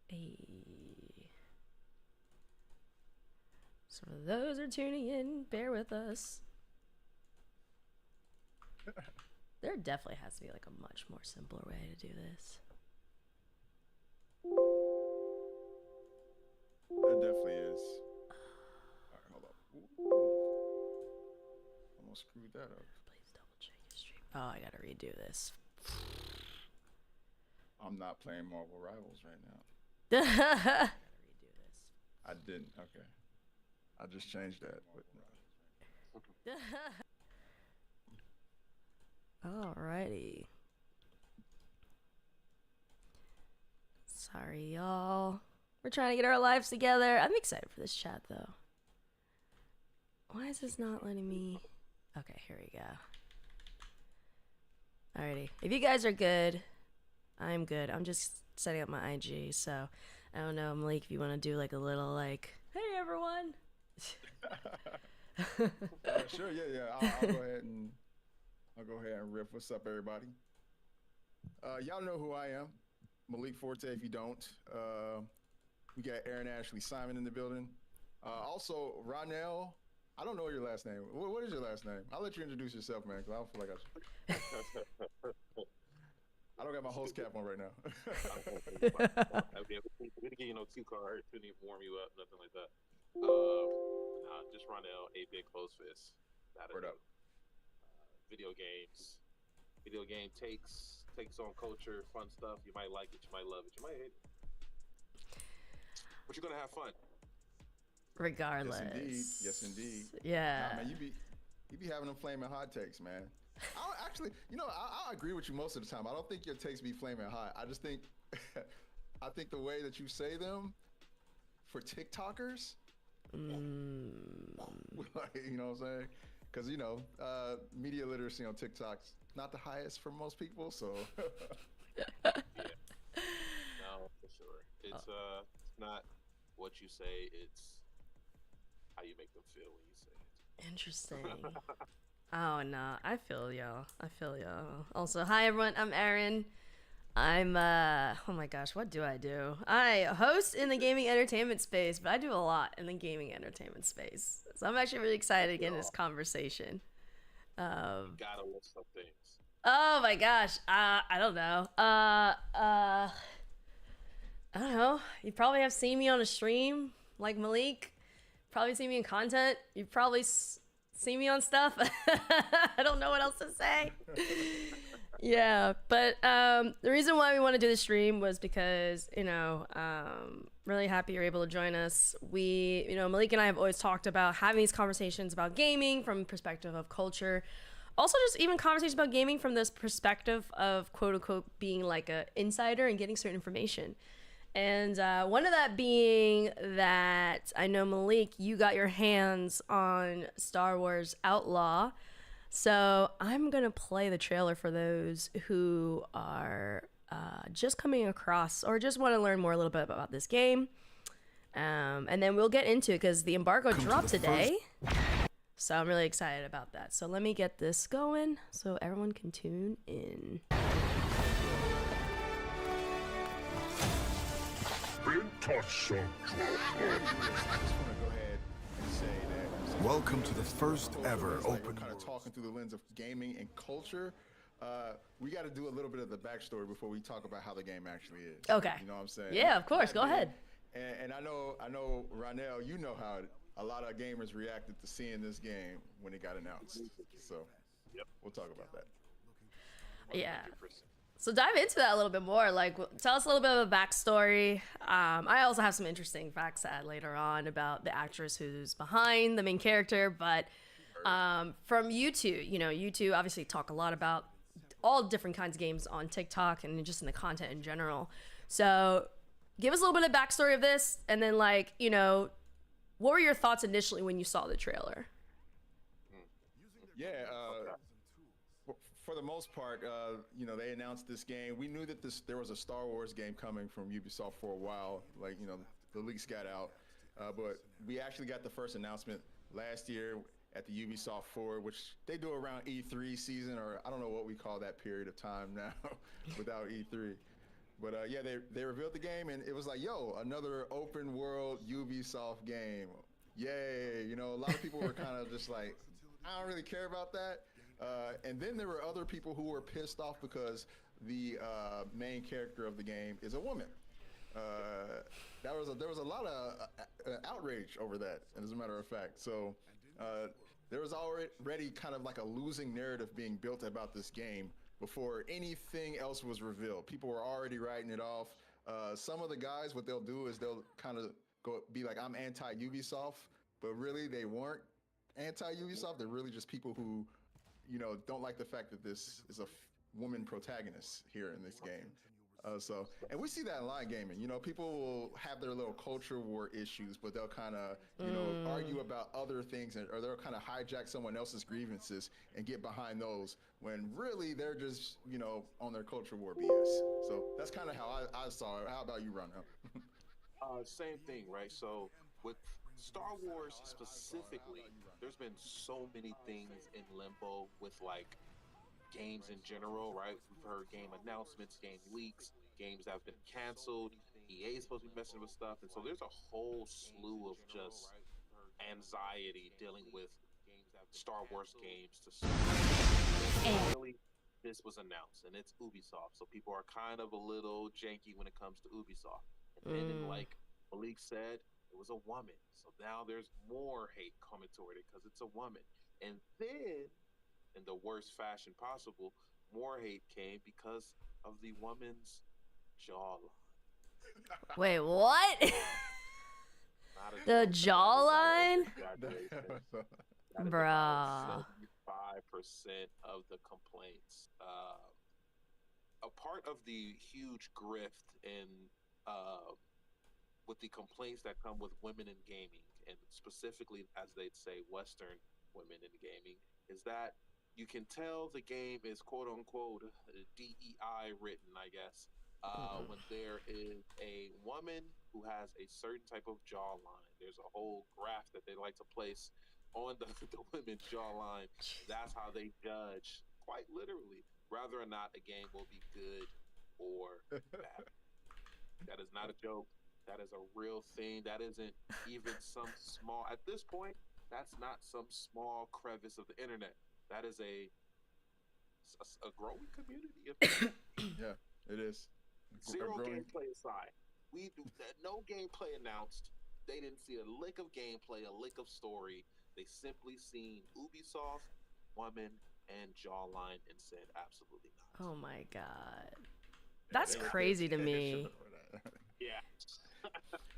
Hey. So for those who are tuning in, bear with us. There definitely has to be like a much more simpler way to do this. There definitely is. All right, hold up. Ooh, almost screwed that up. Please double check your stream. Oh, I gotta redo this. I'm not playing Marvel Rivals right now. I gotta redo this. I didn't. Okay. I just changed that. But Alrighty. Sorry, y'all. We're trying to get our lives together. I'm excited for this chat, though. Why is this not letting me? Okay, here we go. Alrighty. If you guys are good, I'm good. I'm just setting up my IG, so I don't know, Malik, if you want to do like a little like, hey everyone. sure, yeah. I'll go ahead and riff. What's up, everybody? Y'all know who I am, Malik Forte. If you don't, we got Aaron Ashley Simon in the building. Also, Ronell. I don't know your last name. What is your last name? I'll let you introduce yourself, man, because I don't feel like I don't got my host cap on right now. We didn't get you no cue card, couldn't even warm you up, nothing like that. Nah, just Ronell, a big close fist. Word up. Video games, video game takes on culture, fun stuff. You might like it, you might love it, you might hate it, but you're gonna have fun. Regardless. Yes, indeed. Yeah. Nah, man, you be having them flaming hot takes, man. I agree with you most of the time. I don't think your takes be flaming hot. I just think, I think the way that you say them for TikTokers, like, you know what I'm saying? Because media literacy on TikTok's not the highest for most people, so. Yeah, no, for sure. It's not what you say; it's how you make them feel when you say it. Interesting. Oh no, I feel y'all. Also, hi everyone, I'm Aaron. I'm oh my gosh, what do? I host in the gaming entertainment space, but I do a lot in the gaming entertainment space. So I'm actually really excited to get in this conversation. You gotta list some things. Oh my gosh, I don't know. I don't know. You probably have seen me on a stream like Malik. Probably seen me in content. You probably see me on stuff. I don't know what else to say. Yeah, but the reason why we want to do the stream was because, really happy you're able to join us. Malik and I have always talked about having these conversations about gaming from perspective of culture. Also, just even conversations about gaming from this perspective of quote unquote being like a insider and getting certain information. And one of that being that I know, Malik, you got your hands on Star Wars Outlaw. So I'm going to play the trailer for those who are just coming across or just want to learn more a little bit about this game. And then we'll get into it because the embargo dropped today. So I'm really excited about that. So let me get this going so everyone can tune in. Welcome to the first ever open kind of talking through the lens of gaming and culture. We got to do a little bit of the backstory before we talk about how the game actually is. Okay. You know what I'm saying? Yeah, of course. Go ahead. And I know, Ronell, you know how a lot of gamers reacted to seeing this game when it got announced. So, we'll talk about that. Yeah. So dive into that a little bit more. Like, tell us a little bit of a backstory. I also have some interesting facts to add later on about the actress who's behind the main character. But from you two obviously talk a lot about all different kinds of games on TikTok and just in the content in general. So give us a little bit of backstory of this, and then what were your thoughts initially when you saw the trailer? Yeah. For the most part, they announced this game. We knew that there was a Star Wars game coming from Ubisoft for a while. The leaks got out, but we actually got the first announcement last year at the Ubisoft Forward, which they do around E3 season, or I don't know what we call that period of time now without E3. But yeah, they revealed the game, and it was like, yo, another open world Ubisoft game. Yay! You know, a lot of people were kind of just like, I don't really care about that. And then there were other people who were pissed off because the main character of the game is a woman. There was a lot of outrage over that, as a matter of fact. So there was already kind of like a losing narrative being built about this game before anything else was revealed. People were already writing it off. Some of the guys, what they'll do is they'll kind of be like, I'm anti-Ubisoft, but really they weren't anti-Ubisoft. They're really just people who, you know, don't like the fact that this is a woman protagonist here in this game. And we see that in line gaming. You know, people will have their little culture war issues, but they'll kind of, you know, argue about other things, or they'll kind of hijack someone else's grievances and get behind those when really they're just, you know, on their culture war BS. So that's kind of how I saw it. How about you, Ron? Same thing, right? So with Star Wars specifically, there's been so many things in limbo with like games in general, right? We've heard game announcements, game leaks, games that have been canceled. EA is supposed to be messing with stuff, and so there's a whole slew of just anxiety dealing with Star Wars games to start. Finally, this was announced, and it's Ubisoft, so people are kind of a little janky when it comes to Ubisoft. And then, like Malik said, it was a woman, so now there's more hate coming toward it because it's a woman. And then, in the worst fashion possible, more hate came because of the woman's jawline. Wait, what? The jawline? Bruh. 75% of the complaints. A part of the huge grift in with the complaints that come with women in gaming, and specifically, as they'd say, Western women in gaming, is that you can tell the game is quote unquote DEI written, I guess, when there is a woman who has a certain type of jawline. There's a whole graph that they like to place on the women's jawline. That's how they judge, quite literally, whether or not a game will be good or bad. That is not a joke. That is a real thing. That isn't even some small, at this point, that's not some small crevice of the internet. That is a growing community. Yeah, it is. Zero gameplay aside, we do no gameplay announced. They didn't see a lick of gameplay, a lick of story. They simply seen Ubisoft, woman, and jawline and said absolutely not. Oh my god, that's crazy to me. Yeah.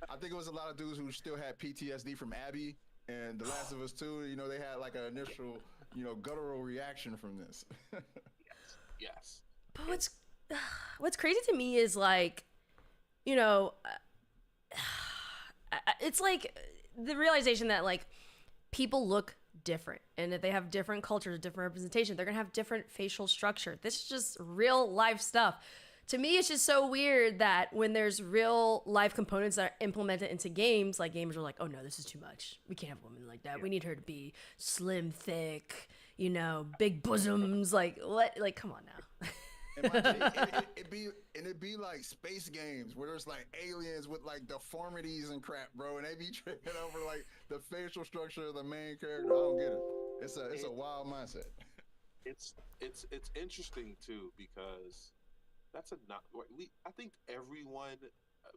I think it was a lot of dudes who still had PTSD from Abby and The Last of Us 2. You know, they had like an initial, you know, guttural reaction from this. Yes. But what's crazy to me is like, you know, it's like the realization that like people look different, and that they have different cultures, different representation. They're gonna have different facial structure. This is just real life stuff. To me, it's just so weird that when there's real life components that are implemented into games, like gamers are like, oh no, this is too much. We can't have a woman like that. Yeah. We need her to be slim, thick, you know, big bosoms. Like what? Like, come on now. It'd be like space games where there's like aliens with like deformities and crap, bro, and they be tripping over like the facial structure of the main character. I don't get it. It's a wild mindset. It's interesting too, because that's I think everyone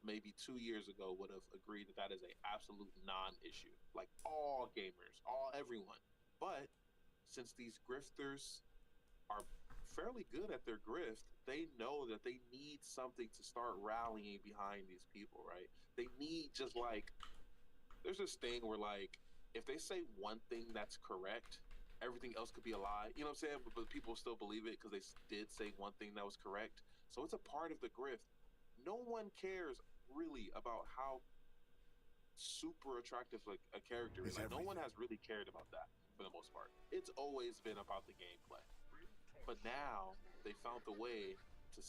maybe 2 years ago would have agreed that is a absolute non-issue. Like all gamers, everyone. But since these grifters are fairly good at their grift, they know that they need something to start rallying behind these people, right? They need just like, there's this thing where like, if they say one thing that's correct, everything else could be a lie. You know what I'm saying? But people still believe it because they did say one thing that was correct. So it's a part of the grift. No one cares really about how super attractive like a character is. Like, no one has really cared about that for the most part. It's always been about the gameplay. But now they found the way to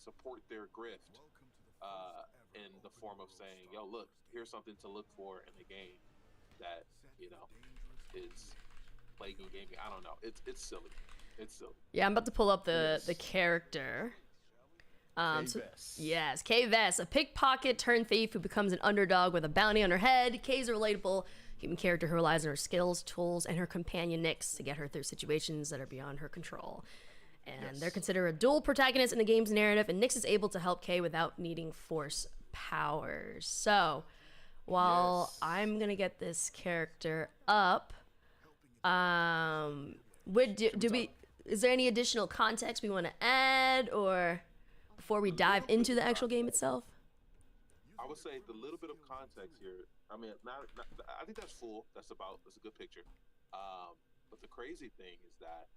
support their grift in the form of saying, yo, look, here's something to look for in the game that, you know, is plaguing gaming. I don't know. It's silly. It's silly. Yeah, I'm about to pull up the character. K-Vess. Yes, Kay Vess, a pickpocket turned thief who becomes an underdog with a bounty on her head. Kay's a relatable human character who relies on her skills, tools, and her companion Nyx to get her through situations that are beyond her control. And they're considered a dual protagonist in the game's narrative, and Nyx is able to help Kay without needing force powers. So, while I'm gonna get this character up, is there any additional context we want to add, or before we dive into the actual game itself? I would say the little bit of context here. I mean, I think that's full. That's a good picture. But the crazy thing is that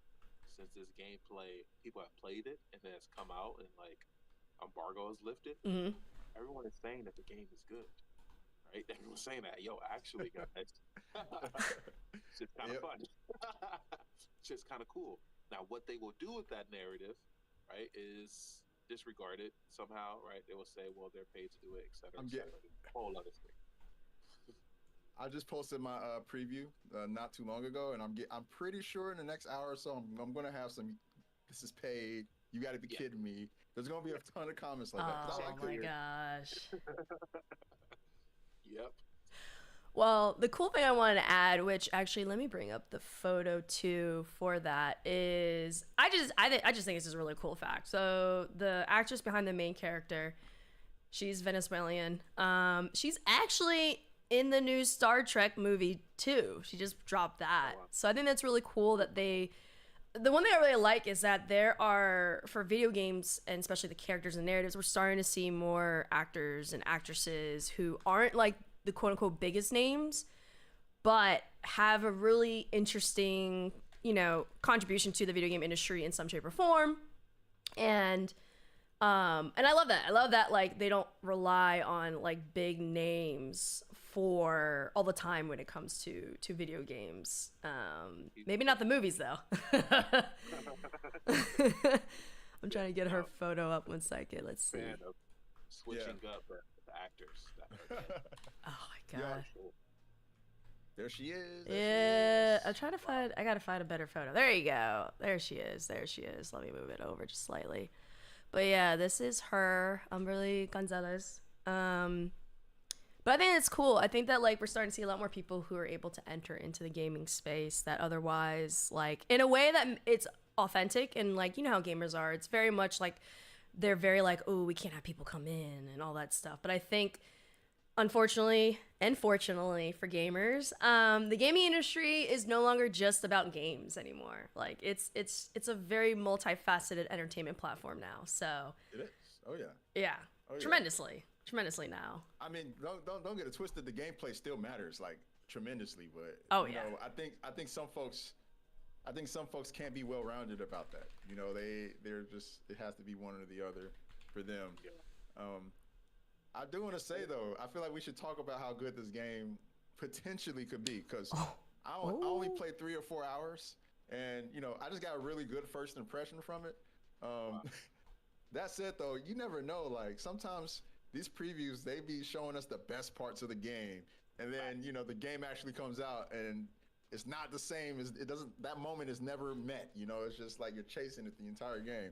since this gameplay, people have played it and then it's come out and like embargo is lifted, everyone is saying that the game is good. Right? Everyone's saying that, yo, actually, guys, it's just kind of fun. It's just kind of cool. Now, what they will do with that narrative, right, is disregard it somehow, right? They will say, well, they're paid to do it, et cetera, et cetera. A whole other thing. I just posted my preview not too long ago, and I'm pretty sure in the next hour or so I'm gonna have some. This is paid. You got to be kidding me. There's gonna be a ton of comments like that. Oh my gosh. Yep. Well, the cool thing I wanted to add, which actually let me bring up the photo too for that, is I just think this is a really cool fact. So the actress behind the main character, she's Venezuelan. She's actually in the new Star Trek movie too. She just dropped that. So I think that's really cool that the one thing I really like is that there are, for video games, and especially the characters and narratives, we're starting to see more actors and actresses who aren't like the quote unquote biggest names, but have a really interesting, contribution to the video game industry in some shape or form. And I love that. I love that, like, they don't rely on like big names for all the time when it comes to video games. Maybe not the movies though. I'm trying to get her photo up 1 second. Let's see. Switching up the actors. Oh my gosh. There she is. I'm trying to find. I gotta find a better photo. There you go. There she is. Let me move it over just slightly. But yeah, this is her. Umberly Gonzalez. But I think it's cool. I think that like we're starting to see a lot more people who are able to enter into the gaming space that otherwise, like, in a way that it's authentic, and like, you know how gamers are. It's very much like they're very like, oh, we can't have people come in and all that stuff. But I think, unfortunately and fortunately for gamers, the gaming industry is no longer just about games anymore. Like it's a very multifaceted entertainment platform now. So it is. Oh yeah. Yeah. Oh, yeah. Tremendously now. I mean, don't get it twisted. The gameplay still matters, like, tremendously. But I think some folks can't be well rounded about that. They're just, it has to be one or the other for them. Yeah. I do want to say though, I feel like we should talk about how good this game potentially could be, because I only played 3 or 4 hours, and I just got a really good first impression from it. That said though, you never know. Like, sometimes these previews, they be showing us the best parts of the game, and then the game actually comes out and it's not the same. It doesn't. That moment is never met. It's just like you're chasing it the entire game.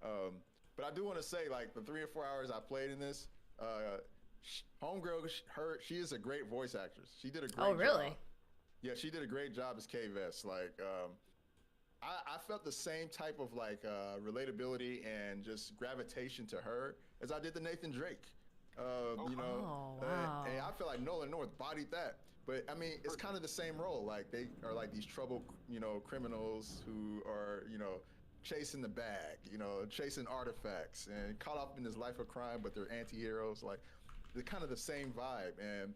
But I do want to say, like, the 3 or 4 hours I played in this, homegirl, she is a great voice actress. She did a great job. Oh, really? Yeah, she did a great job as K-Vess. Like, I felt the same type of like relatability and just gravitation to her as I did to Nathan Drake. Wow. And I feel like Nolan North bodied that. But I mean, it's kind of the same role. Like, they are like these troubled, criminals who are, chasing the bag, chasing artifacts and caught up in this life of crime, but they're anti-heroes. Like, they're kind of the same vibe. And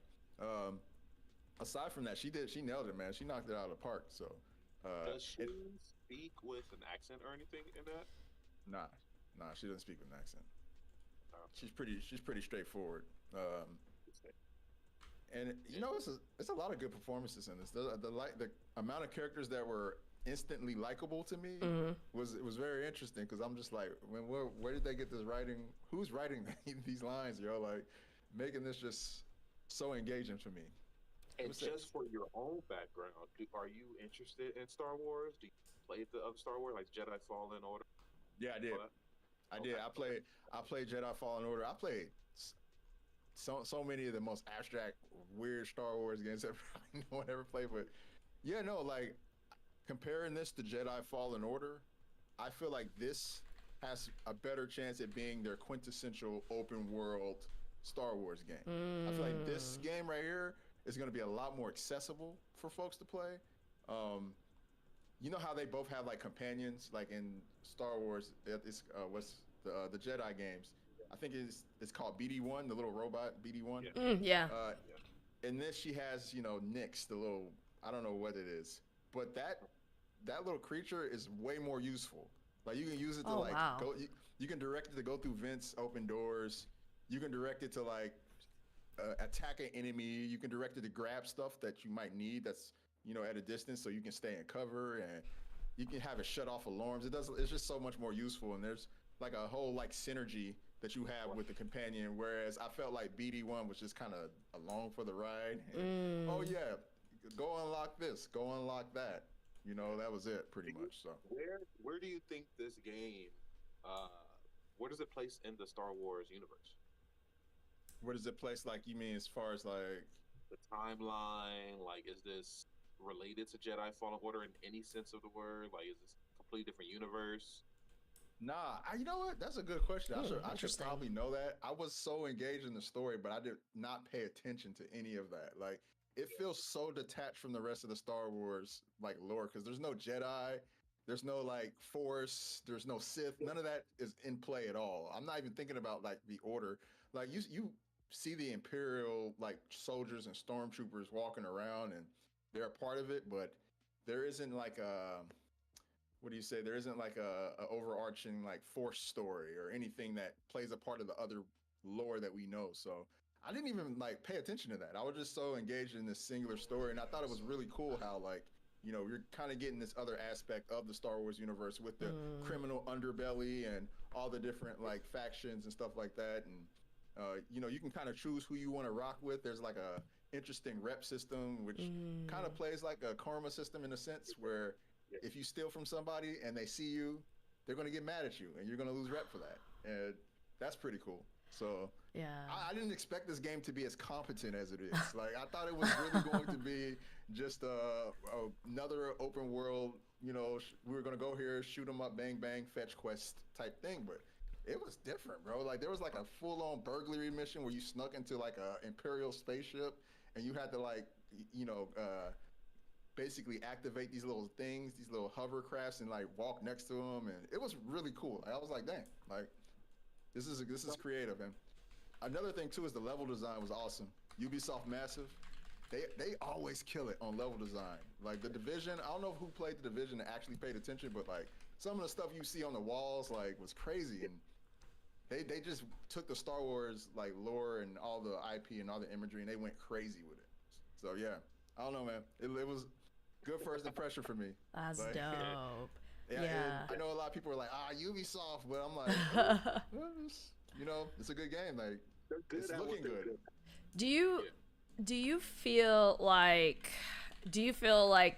aside from that, she nailed it, man. She knocked it out of the park. So does she speak with an accent or anything in that? Nah, she doesn't speak with an accent. She's pretty straightforward. And it's a lot of good performances in this. The amount of characters that were instantly likable to me was very interesting, because I'm just like, where did they get this writing? Who's writing these lines, yo? Like, making this just so engaging for me. And just for your own background, are you interested in Star Wars? Do you play the other Star Wars, like Jedi Fallen Order? Yeah, I did. I did. I played Jedi Fallen Order. I played so many of the most abstract, weird Star Wars games that no one ever played. But yeah, no, like comparing this to Jedi Fallen Order, I feel like this has a better chance at being their quintessential open world Star Wars game. I feel like this game right here is going to be a lot more accessible for folks to play. You know how they both have like companions, like in Star Wars, it's what's the Jedi games. I think it's called BD-1, the little robot BD-1. Yeah. In this, she has, you know, Nyx, the little, I don't know what it is, but that little creature is way more useful. Like you can use it to go. You can direct it to go through vents, open doors. You can direct it to like attack an enemy. You can direct it to grab stuff that you might need that's, you know, at a distance, so you can stay in cover, and you can have it shut off alarms. It's just so much more useful, and there's like a whole like synergy that you have with the companion. Whereas I felt like BD-1 was just kind of along for the ride. And, oh yeah, go unlock this, go unlock that. You know, that was it pretty much. So where do you think this game, where does it place in the Star Wars universe? Where does it place? Like, you mean as far as like the timeline? Like, is this related to Jedi Fallen Order in any sense of the word? Like, is this a completely different universe? Nah, you know what? That's a good question. I should probably know that. I was so engaged in the story, but I did not pay attention to any of that. Like, it feels so detached from the rest of the Star Wars like lore, because there's no Jedi, there's no like Force, there's no Sith. None of that is in play at all. I'm not even thinking about like the Order. Like you see the Imperial like soldiers and stormtroopers walking around, and they're a part of it, but there isn't like a, what do you say? There isn't like a overarching like Force story or anything that plays a part of the other lore that we know. So I didn't even like pay attention to that. I was just so engaged in this singular story, and I thought it was really cool how like, you know, you're kind of getting this other aspect of the Star Wars universe with the criminal underbelly and all the different like factions and stuff like that. And you know, you can kind of choose who you want to rock with. There's like a interesting rep system, which kind of plays like a karma system in a sense, where if you steal from somebody and they see you, they're going to get mad at you and you're going to lose rep for that. And that's pretty cool. So yeah, I didn't expect this game to be as competent as it is. Like, I thought it was really going to be just another open world, you know, we were going to go here, shoot 'em up, bang, bang, fetch quest type thing. But it was different, bro. Like, there was like a full-on burglary mission where you snuck into like a Imperial spaceship and you had to like, you know, basically activate these little things, these little hovercrafts, and like walk next to them. And it was really cool. I was like, dang, like, this is creative. And another thing too is the level design was awesome. Ubisoft Massive, they always kill it on level design. Like the Division, I don't know who played the Division and actually paid attention, but like some of the stuff you see on the walls like was crazy. And they just took the Star Wars like lore and all the IP and all the imagery, and they went crazy with it. So yeah, I don't know, man. It was good first impression for me. That's like, dope. Yeah. I know a lot of people are like, Ubisoft, but I'm like, well, you know, it's a good game. Like, it's looking good. Do you feel like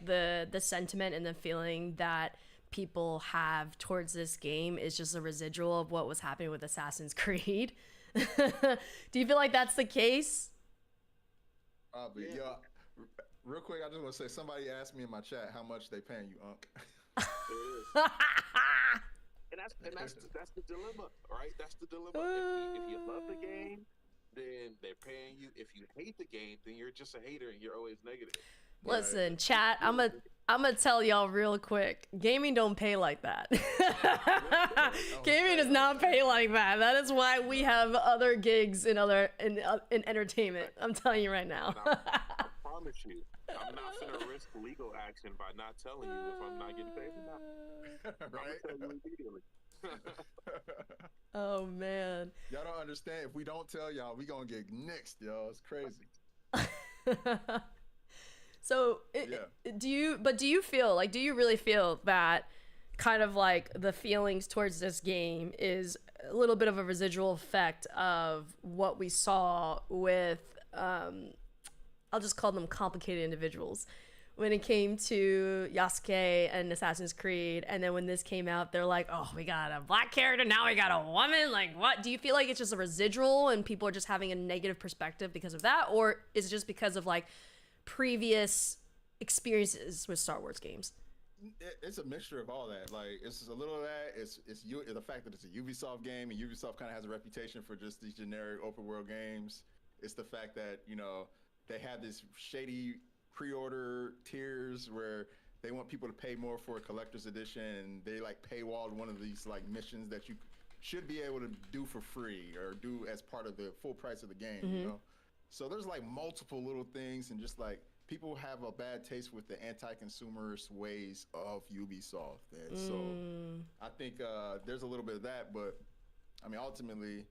the sentiment and the feeling that people have towards this game is just a residual of what was happening with Assassin's Creed? Do you feel like that's the case? Probably. Yeah. Real quick, I just want to say, somebody asked me in my chat how much they paying you, Unc. And that's the dilemma, right? That's the dilemma. If you love the game, then they're paying you. If you hate the game, then you're just a hater and you're always negative. Listen, chat, I'm gonna tell y'all real quick. Gaming don't pay like that. Gaming does not pay like that. That is why we have other gigs in entertainment. I'm telling you right now. I promise you, I'm not gonna risk legal action by not telling you if I'm not getting paid or not. Right? I'm gonna tell you immediately. Oh man. Y'all don't understand. If we don't tell y'all, we gonna get nixed, y'all. It's crazy. So, do you feel like, do you really feel that kind of like the feelings towards this game is a little bit of a residual effect of what we saw with, I'll just call them complicated individuals, when it came to Yasuke and Assassin's Creed, and then when this came out, they're like, oh, we got a black character, now we got a woman. Like, what? Do you feel like it's just a residual and people are just having a negative perspective because of that, or is it just because of like previous experiences with Star Wars games? It's a mixture of all that. Like, it's a little of that. It's the fact that it's a Ubisoft game, and Ubisoft kind of has a reputation for just these generic open world games. It's the fact that, you know, they have this shady pre-order tiers where they want people to pay more for a collector's edition, and they like paywalled one of these like missions that you should be able to do for free or do as part of the full price of the game. You know, so there's like multiple little things, and just like people have a bad taste with the anti-consumerist ways of Ubisoft, and so I think there's a little bit of that. But I mean, ultimately,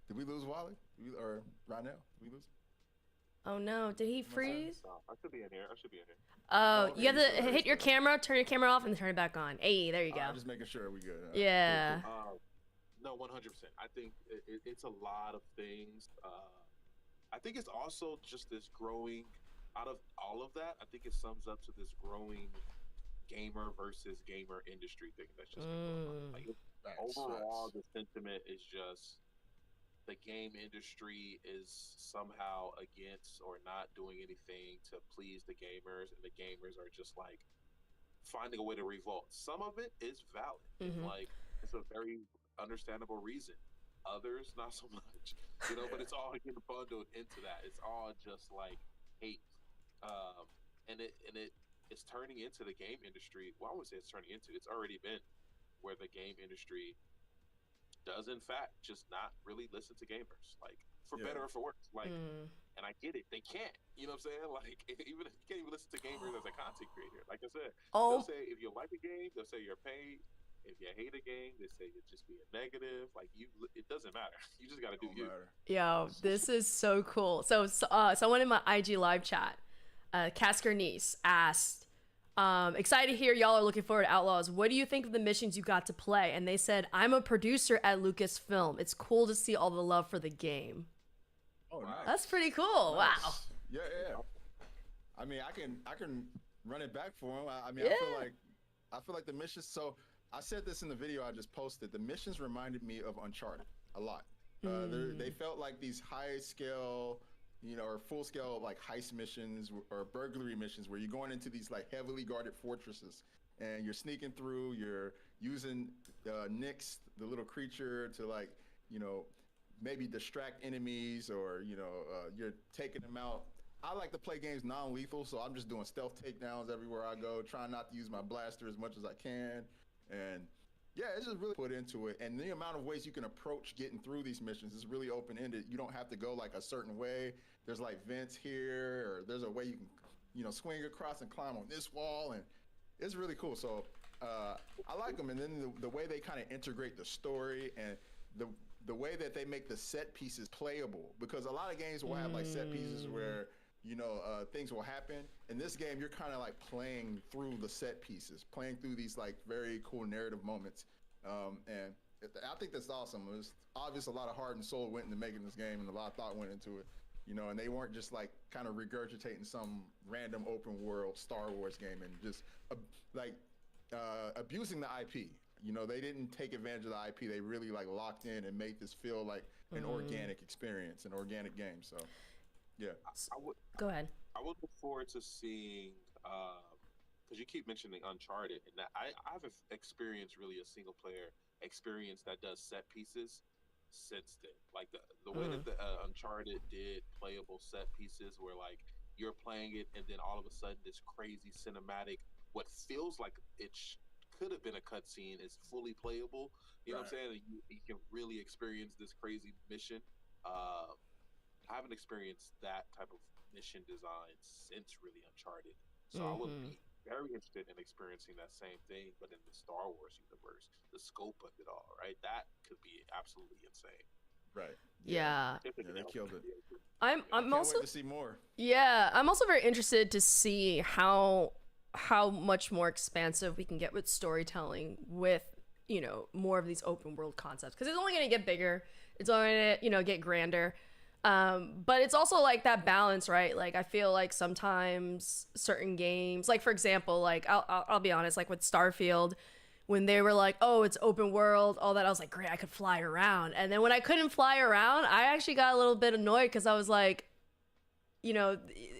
did we lose Wally or Rynell? Did we lose? Oh no, did he freeze? No, I should be in here. Oh, okay, you have to so hit your camera, turn your camera off, and then turn it back on. Hey, there you go. Just making sure we good. Yeah. No, 100%. I think it's a lot of things. I think it's also just this growing, out of all of that, I think it sums up to this growing gamer versus gamer industry thing that's just been going on. Like, overall, the sentiment is just the game industry is somehow against or not doing anything to please the gamers, and the gamers are just like finding a way to revolt. Some of it is valid. Like, it's a very understandable reason. Others, not so much. You know, but it's all getting bundled into that. It's all just like hate. And it's turning into the game industry. Well, I wouldn't say it's turning into. It's already been where the game industry does in fact just not really listen to gamers, like, for better or for worse. Like, and I get it, they can't. You know what I'm saying? Like, even if you can't even listen to gamers as a content creator, like I said, they'll say if you like a game, they'll say you're paid. If you hate a game, they say you're just being negative. Like, it doesn't matter. You just got to do you. Yo, this is so cool. So someone in my IG live chat, Casker Niece, asked, excited to hear y'all are looking forward to Outlaws. What do you think of the missions you got to play? And they said, I'm a producer at Lucasfilm. It's cool to see all the love for the game. Oh, nice. That's pretty cool. Nice. Wow. Yeah. I mean, I can run it back for him. I mean, I feel like the missions. So I said this in the video I just posted. The missions reminded me of Uncharted a lot. They felt like these high scale, you know, or full scale like heist missions or burglary missions where you're going into these like heavily guarded fortresses and you're sneaking through, you're using Nyx, the little creature, to like, you know, maybe distract enemies, or, you know, you're taking them out. I like to play games non-lethal, so I'm just doing stealth takedowns everywhere I go, trying not to use my blaster as much as I can. And yeah, it's just really put into it. And the amount of ways you can approach getting through these missions is really open-ended. You don't have to go like a certain way. There's like vents here, or there's a way you can, you know, swing across and climb on this wall, and it's really cool. So I like them. And then the way they kind of integrate the story and the way that they make the set pieces playable, because a lot of games will have like set pieces where, you know, things will happen. In this game, you're kind of like playing through the set pieces, playing through these like very cool narrative moments. And I think that's awesome. It was obvious a lot of heart and soul went into making this game, and a lot of thought went into it, you know, and they weren't just like kind of regurgitating some random open world Star Wars game and just abusing the IP. You know, they didn't take advantage of the IP. They really like locked in and made this feel like an organic experience, an organic game. So yeah. Go ahead. I would look forward to seeing, because you keep mentioning Uncharted, and that I've experienced really a single player experience that does set pieces since then. Like the way that the Uncharted did playable set pieces, where like you're playing it and then all of a sudden this crazy cinematic, what feels like it could have been a cutscene, is fully playable. You know what I'm saying? You can really experience this crazy mission. I haven't experienced that type of mission design since really Uncharted. So I would be very interested in experiencing that same thing, but in the Star Wars universe, the scope of it all, right? That could be absolutely insane. Right. Yeah. They killed it. I'm also wait to see more. Yeah, I'm also very interested to see how much more expansive we can get with storytelling with, you know, more of these open world concepts, because it's only going to get bigger. It's only going to, you know, get grander. But it's also like that balance, right? Like I feel like sometimes certain games, like for example, like I'll be honest, like with Starfield, when they were like, oh, it's open world, all that, I was like, great, I could fly around. And then when I couldn't fly around, I actually got a little bit annoyed because I was like, you know,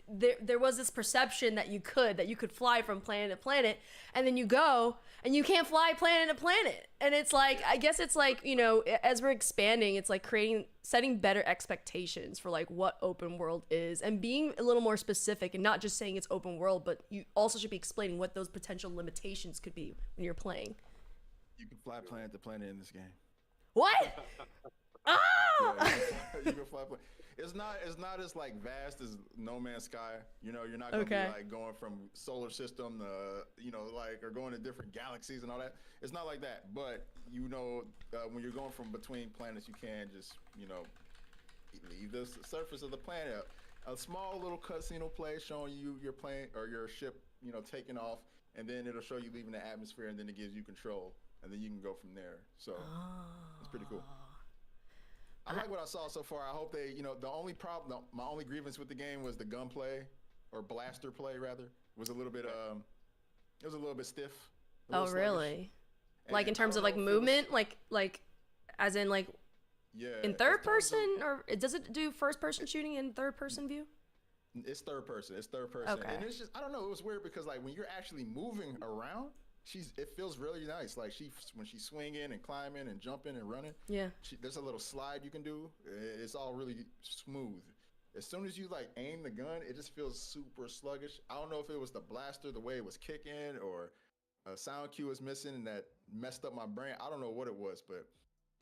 there was this perception that you could fly from planet to planet, and then you go and you can't fly planet to planet. And it's like, I guess it's like, you know, as we're expanding, it's like setting better expectations for like what open world is, and being a little more specific, and not just saying it's open world, but you also should be explaining what those potential limitations could be when you're playing. You can fly planet to planet in this game. What? Ah! Yeah, you can fly planet. It's not as like vast as No Man's Sky. You know, you're not gonna be like going from solar system to, you know, like, or going to different galaxies and all that. It's not like that. But you know, when you're going from between planets, you can just, you know, leave the surface of the planet. A small little cutscene will play showing you your plane or your ship, you know, taking off, and then it'll show you leaving the atmosphere, and then it gives you control, and then you can go from there. So it's pretty cool. I like what I saw so far. I hope they, you know, the only problem, my only grievance with the game was the gunplay, or blaster play rather, was a little bit, it was a little bit stiff. Oh, really? Like in terms of like movement, like as in like in third person, or does it do first person shooting in third person view? It's third person. It's third person. Okay. And it's just, I don't know, it was weird because like when you're actually moving around, it feels really nice. Like when she's swinging and climbing and jumping and running. Yeah. There's a little slide you can do. It's all really smooth. As soon as you like aim the gun, it just feels super sluggish. I don't know if it was the blaster, the way it was kicking, or a sound cue was missing and that messed up my brain. I don't know what it was, but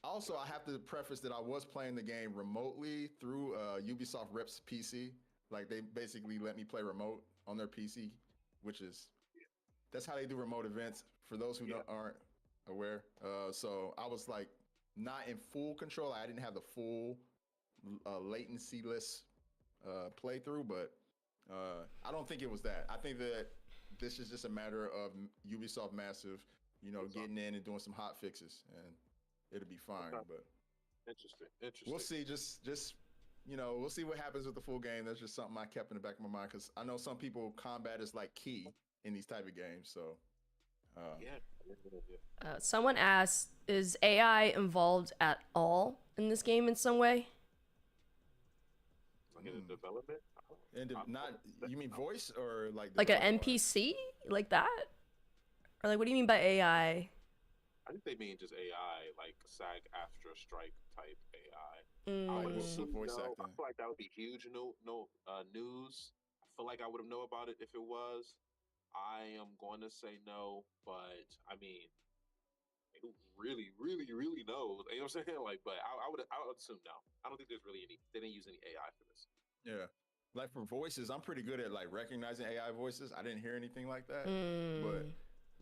also I have to preface that I was playing the game remotely through Ubisoft Reps PC. Like they basically let me play remote on their PC, which is, that's how they do remote events for those who aren't aware. So I was like not in full control. I didn't have the full latency-less playthrough, but I don't think it was that. I think that this is just a matter of Ubisoft Massive, you know, getting in and doing some hot fixes, and it'll be fine. Okay. But interesting. We'll see. Just you know, we'll see what happens with the full game. That's just something I kept in the back of my mind, because I know some people combat is like key in these type of games. So someone asked, is AI involved at all in this game in some way? Like in the development? You mean voice, or like an NPC like that, or like what do you mean by AI? I think they mean just AI, like SAG-AFTRA strike type AI. I would assume voice acting. I feel like that would be huge news. I feel like I would have known about it if it was. I am going to say no, but I mean, who really, really, really knows? You know what I'm saying? Like, but I would assume no. I don't think there's really they didn't use any AI for this. Yeah. Like for voices, I'm pretty good at like recognizing AI voices. I didn't hear anything like that, but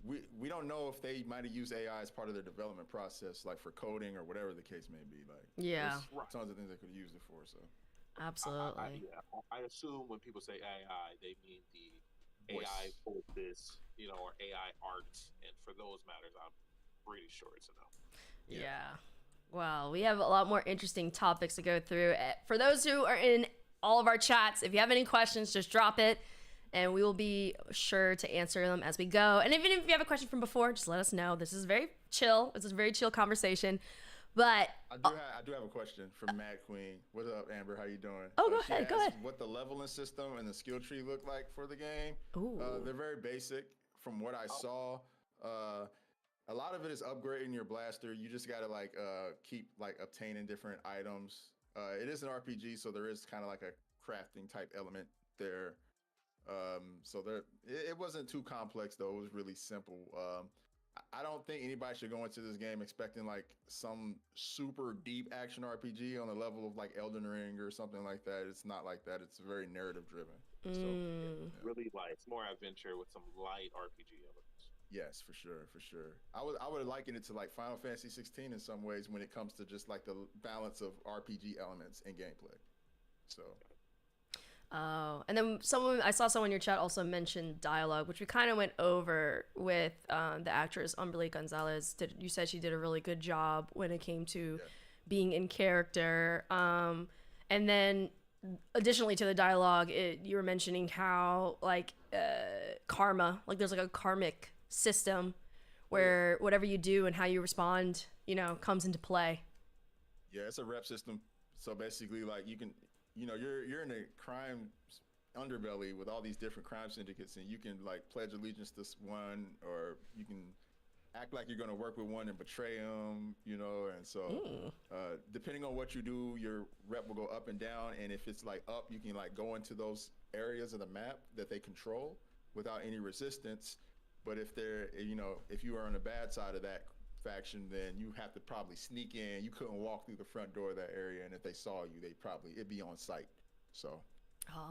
we don't know if they might have used AI as part of their development process, like for coding or whatever the case may be. Like, there's tons of things they could have used it for. So, absolutely. I assume when people say AI, they mean the AI voices, you know, or AI art, and for those matters, I'm pretty sure it's a no. Yeah. Well, we have a lot more interesting topics to go through. For those who are in all of our chats, if you have any questions, just drop it, and we will be sure to answer them as we go. And even if you have a question from before, just let us know. This is very chill. It's a very chill conversation. But I do have a question from Mad Queen. What's up, Amber? How you doing? Oh, go ahead. What the leveling system and the skill tree look like for the game? They're very basic from what I saw. A lot of it is upgrading your blaster. You just gotta like keep like obtaining different items. It is an RPG, so there is kind of like a crafting type element there. It wasn't too complex though. It was really simple. I don't think anybody should go into this game expecting like some super deep action RPG on the level of like Elden Ring or something like that. It's not like that. It's very narrative driven. So, really light. It's more adventure with some light RPG elements. Yes, for sure. I would liken it to like Final Fantasy 16 in some ways when it comes to just like the balance of RPG elements and gameplay. So. Oh, and then I saw someone in your chat also mentioned dialogue, which we kind of went over with the actress Umberly Gonzalez. You said she did a really good job when it came to being in character. And then additionally to the dialogue, you were mentioning how like karma, like there's like a karmic system where whatever you do and how you respond, you know, comes into play. Yeah, it's a rep system. So basically, like you can, you know, you're in a crime underbelly with all these different crime syndicates, and you can like pledge allegiance to one, or you can act like you're going to work with one and betray them, you know. And so depending on what you do, your rep will go up and down. And if it's like up, you can like go into those areas of the map that they control without any resistance. But if they're, you know, if you are on the bad side of that faction, then you have to probably sneak in. You couldn't walk through the front door of that area, and if they saw you, it'd be on sight. So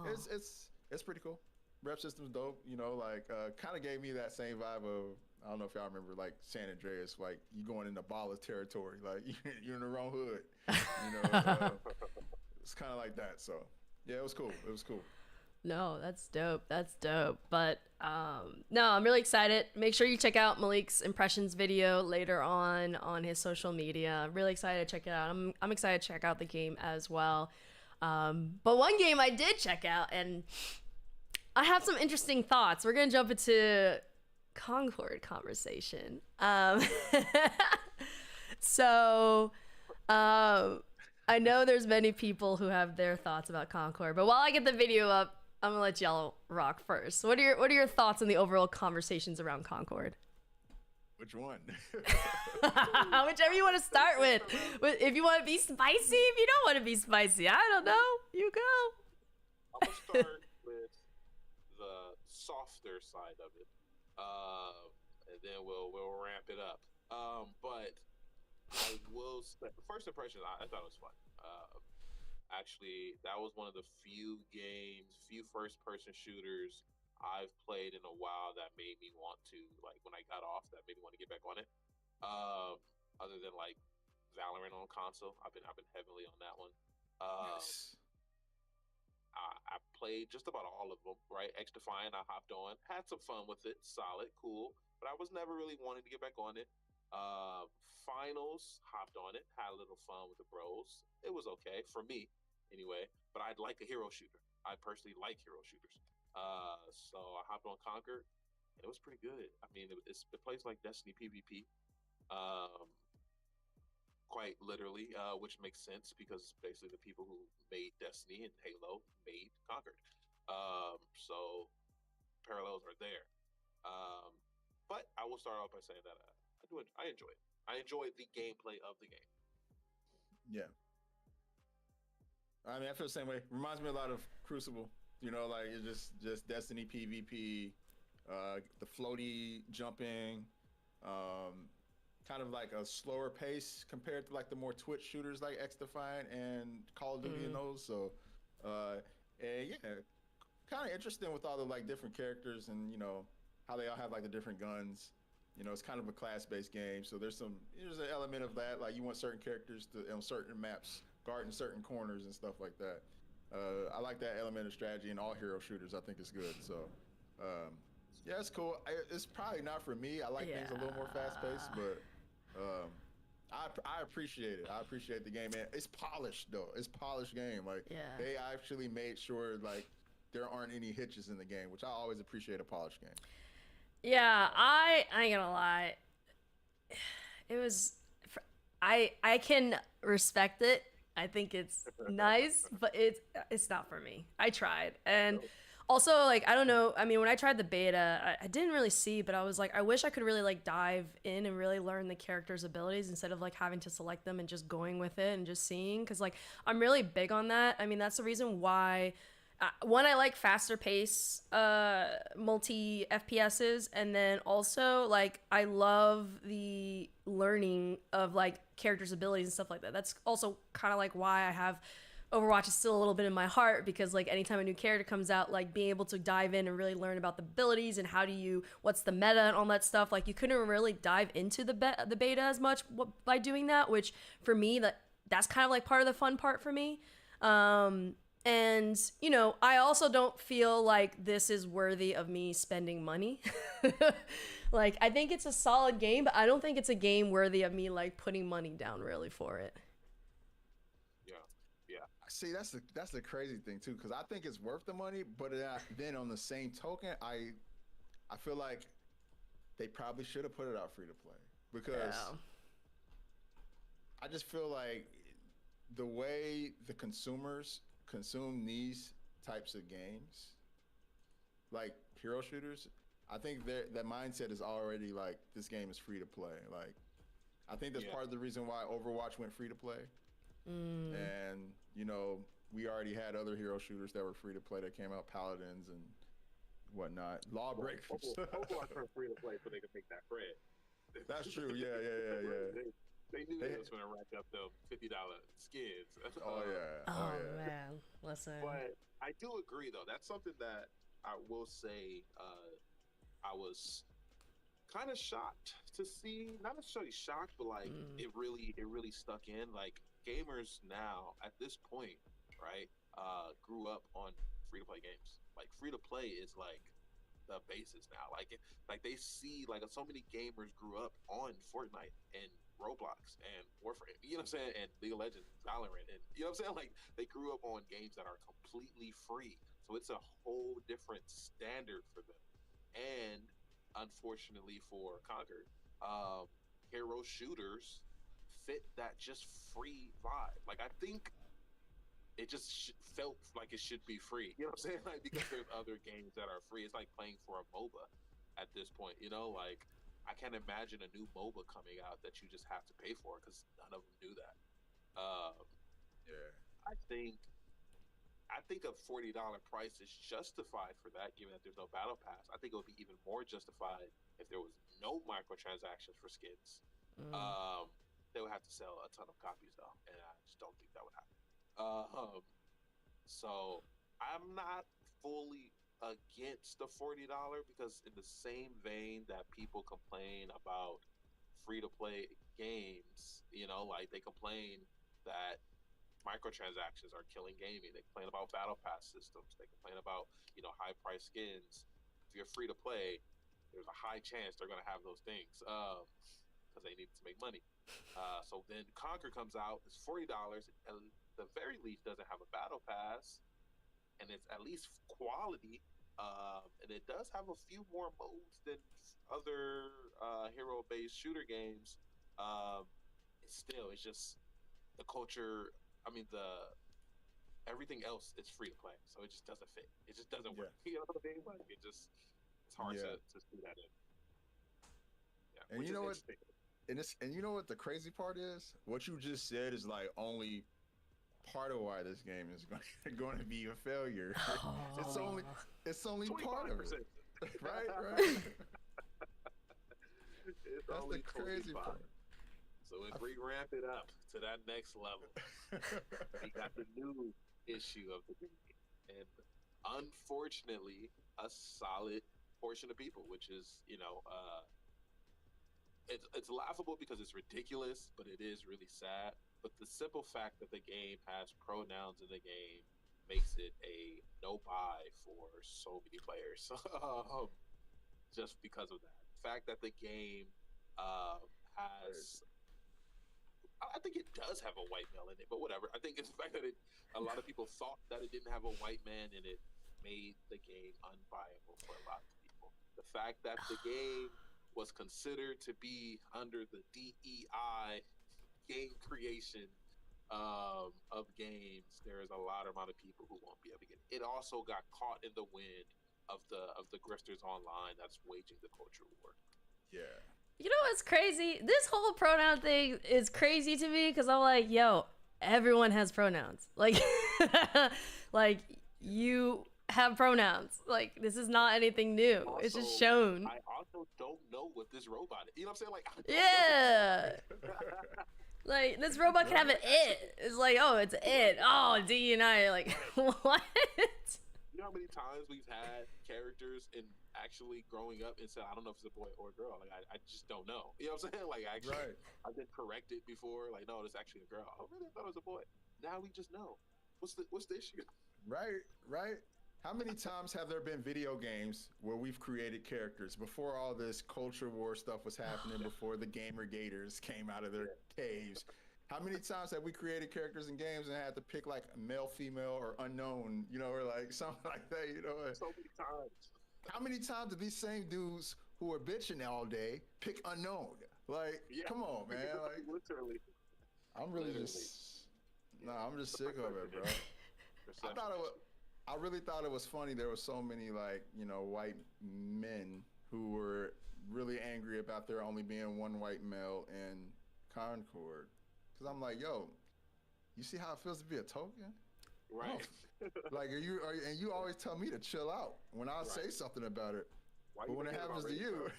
it's pretty cool. Rep system's dope. You know, like kind of gave me that same vibe of, I don't know if y'all remember like San Andreas, like you going into baller territory, like you're in the wrong hood. You know, it's kind of like that. So yeah, it was cool. It was cool. No, that's dope. That's dope. But no, I'm really excited. Make sure you check out Malik's impressions video later on his social media. Really excited to check it out. I'm excited to check out the game as well. But one game I did check out, and I have some interesting thoughts. We're gonna jump into Concord conversation. So I know there's many people who have their thoughts about Concord, but while I get the video up, I'm gonna let y'all rock first. What are your thoughts on the overall conversations around Concord? Which one? Whichever you want to start with. If you want to be spicy, if you don't want to be spicy, I don't know. You go. I'm gonna start with the softer side of it, and then we'll ramp it up. But I will say, first impression, I thought it was fun. Actually, that was one of the few first-person shooters I've played in a while that made me want to, like, when I got off, that made me want to get back on it. Other than like Valorant on console, I've been heavily on that one. Nice. I played just about all of them, right? X-Defiant, I hopped on, had some fun with it, solid, cool, but I was never really wanting to get back on it. Finals, hopped on it, had a little fun with the bros. It was okay for me, anyway. But I'd like a hero shooter. I personally like hero shooters. So I hopped on Concord, and it was pretty good. I mean, it plays like Destiny PvP, quite literally, which makes sense because basically the people who made Destiny and Halo made Concord. So parallels are there. But I will start off by saying that I enjoy it. I enjoy the gameplay of the game. Yeah. I mean, I feel the same way. Reminds me a lot of Crucible. You know, like it's just Destiny PvP, the floaty jumping, kind of like a slower pace compared to like the more Twitch shooters like X-Defiant and Call of Duty and those. So, and yeah, kind of interesting with all the like different characters and, you know, how they all have like the different guns. You know, it's kind of a class-based game, so there's an element of that. Like you want certain characters to on certain maps guarding certain corners and stuff like that. I like that element of strategy in all hero shooters. I think it's good. So, yeah, it's cool. It's probably not for me. I like things a little more fast-paced, but I appreciate it. I appreciate the game, man. It's polished though. It's a polished game. Like they actually made sure like there aren't any hitches in the game, which I always appreciate a polished game. Yeah, I ain't gonna lie. It was, I can respect it. I think it's nice, but it's not for me. I tried, and also like I don't know. I mean, when I tried the beta, I didn't really see, but I was like, I wish I could really like dive in and really learn the character's abilities instead of like having to select them and just going with it and just seeing. Because like I'm really big on that. I mean, that's the reason why. One, I like faster pace multi FPSs, and then also like I love the learning of like characters' abilities and stuff like that. That's also kind of like why I have Overwatch is still a little bit in my heart, because like anytime a new character comes out, like being able to dive in and really learn about the abilities and what's the meta and all that stuff, like you couldn't really dive into the beta as much by doing that, which for me that's kind of like part of the fun part for me. And, you know, I also don't feel like this is worthy of me spending money. Like, I think it's a solid game, but I don't think it's a game worthy of me, like, putting money down really for it. Yeah. See, that's the crazy thing too, because I think it's worth the money, but then on the same token, I feel like they probably should have put it out free to play because Yeah. I just feel like the way the consumers consume these types of games, like hero shooters, I think that mindset is already like this game is free to play. Like, I think that's part of the reason why Overwatch went free to play. And we already had other hero shooters that were free to play that came out, Paladins and whatnot, Lawbreakers. Overwatch went free to play so they could make that bread. That's true. Yeah. They knew they was going to rack up them $50 skins. Oh yeah. Oh man, listen. But I do agree though. That's something that I will say. I was kind of shocked to see. Not necessarily shocked, but like it really stuck in. Like gamers now at this point, right? Grew up on free to play games. Like free to play is like the basis now. Like they see like so many gamers grew up on Fortnite and Roblox and Warframe, you know what I'm saying, and League of Legends, Valorant, and you know what I'm saying. Like they grew up on games that are completely free, so it's a whole different standard for them. And unfortunately for Concord, hero shooters fit that just free vibe. Like I think it just felt like it should be free. You know what I'm saying? Like because there's other games that are free. It's like playing for a MOBA at this point. You know, like I can't imagine a new MOBA coming out that you just have to pay for because none of them do that. I think a $40 price is justified for that, given that there's no battle pass. I think it would be even more justified if there was no microtransactions for skins. They would have to sell a ton of copies though, and I just don't think that would happen. So I'm not fully against the $40 because in the same vein that people complain about free to play games, like they complain that microtransactions are killing gaming. They complain about battle pass systems. They complain about, high price skins. If you're free to play, there's a high chance they're going to have those things because they need to make money. So then Conquer comes out, it's $40, and the very least doesn't have a battle pass, and it's at least quality, and it does have a few more modes than other hero-based shooter games. It's just the culture. I mean, everything else is free to play, so it just doesn't fit. It just doesn't work. You know what I mean? Like it's hard to see that in. Yeah, and you know what? And you know what the crazy part is? What you just said is like only part of why this game is going to be a failure. It's only part of it. Right. That's the crazy part. So if we ramp it up to that next level, we got the new issue of the game, and unfortunately, a solid portion of people, which is it's laughable because it's ridiculous, but it is really sad. But the simple fact that the game has pronouns in the game makes it a no buy for so many players. Just because of that. The fact that the game has, I think it does have a white male in it, but whatever. I think it's the fact that a lot of people thought that it didn't have a white man in it made the game unbuyable for a lot of people. The fact that the game was considered to be under the DEI game creation of games, there is a lot amount of people who won't be able to get it. It also got caught in the wind of the grifters online that's waging the culture war. Yeah. You know what's crazy? This whole pronoun thing is crazy to me because I'm like, yo, everyone has pronouns. Like, like you have pronouns. Like, this is not anything new. Also, it's just shown. I also don't know what this robot is. You know what I'm saying? Like, yeah. Like, this robot can have an it. It's like, oh, it's it. Oh, D and I. Like, what? You know how many times we've had characters in actually growing up and said, I don't know if it's a boy or a girl. Like, I just don't know. You know what I'm saying? Like, actually, I've been corrected before. Like, no, it's actually a girl. I really thought it was a boy. Now we just know. What's the issue? Right. How many times have there been video games where we've created characters before all this culture war stuff was happening, before the gamer gators came out of their caves How many times have we created characters in games and had to pick like male, female, or unknown, or like something like that, So many times. How many times do these same dudes who are bitching all day pick unknown? Like, come on, man. Like, literally. I'm really I'm just sick of it, bro. I really thought it was funny. There were so many like, white men who were really angry about there only being one white male in Concord. Cause I'm like, yo, you see how it feels to be a token? Right. Oh. Like, and you always tell me to chill out when I say something about it. But when it happens to you.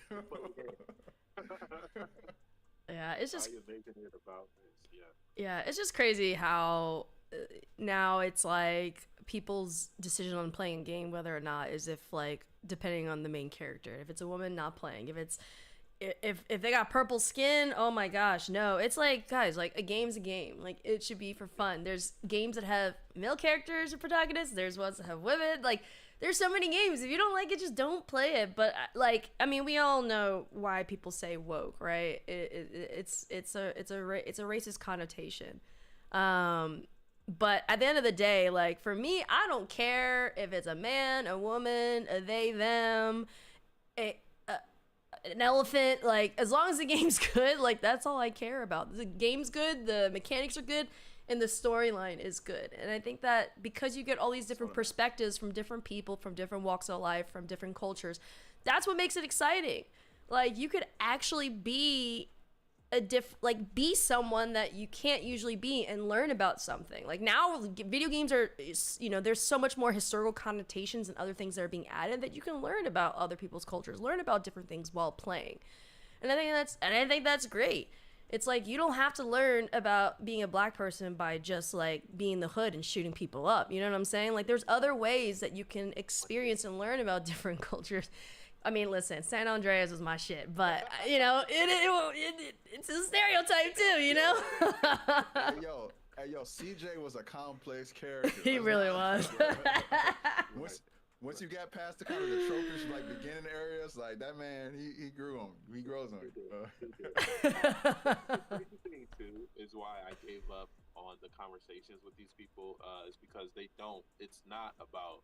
Yeah, it's just. How you making it about this? Yeah. Yeah, it's just crazy how now it's like people's decision on playing a game, whether or not, is if like depending on the main character. If it's a woman, not playing. If they got purple skin, oh my gosh, no. It's like, guys, like a game's a game. Like it should be for fun. There's games that have male characters or protagonists. There's ones that have women. Like there's so many games. If you don't like it, just don't play it. But like, I mean, we all know why people say woke, right? It's a racist connotation. But at the end of the day, like for me, I don't care if it's a man, a woman, a they, them, an elephant. Like as long as the game's good, like that's all I care about. The game's good, the mechanics are good, and the storyline is good. And I think that because you get all these different perspectives from different people, from different walks of life, from different cultures, that's what makes it exciting. Like you could actually be be someone that you can't usually be and learn about something. Like now video games are, there's so much more historical connotations and other things that are being added that you can learn about other people's cultures, learn about different things while playing. And I think that's great. It's like you don't have to learn about being a black person by just like being the hood and shooting people up. You know what I'm saying? Like there's other ways that you can experience and learn about different cultures. I mean, listen, San Andreas was my shit, but it's a stereotype too, Hey yo, CJ was a complex character. He really was. Once you got past the kind of the tropish like beginning areas, like that man, he grew on me. He grows on me. The crazy thing too is why I gave up on the conversations with these people is because it's not about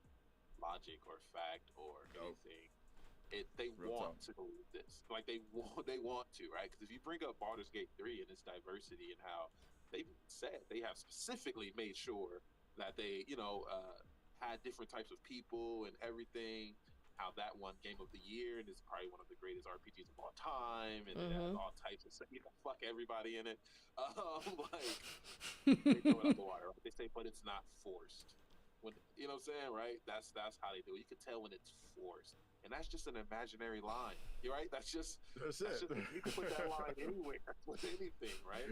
logic or fact or anything. They want to believe this, like they want to, right? Because if you bring up Baldur's Gate 3 and its diversity and how they have specifically made sure that they, had different types of people and everything. How that won Game of the Year and is probably one of the greatest RPGs of all time, and it has all types of fuck everybody in it. They throw it out the water. Right? They say, but it's not forced. When you know what I'm saying, right? That's how they do it. You can tell when it's forced. And that's just an imaginary line, right? That's it. You can put that line anywhere with anything, right?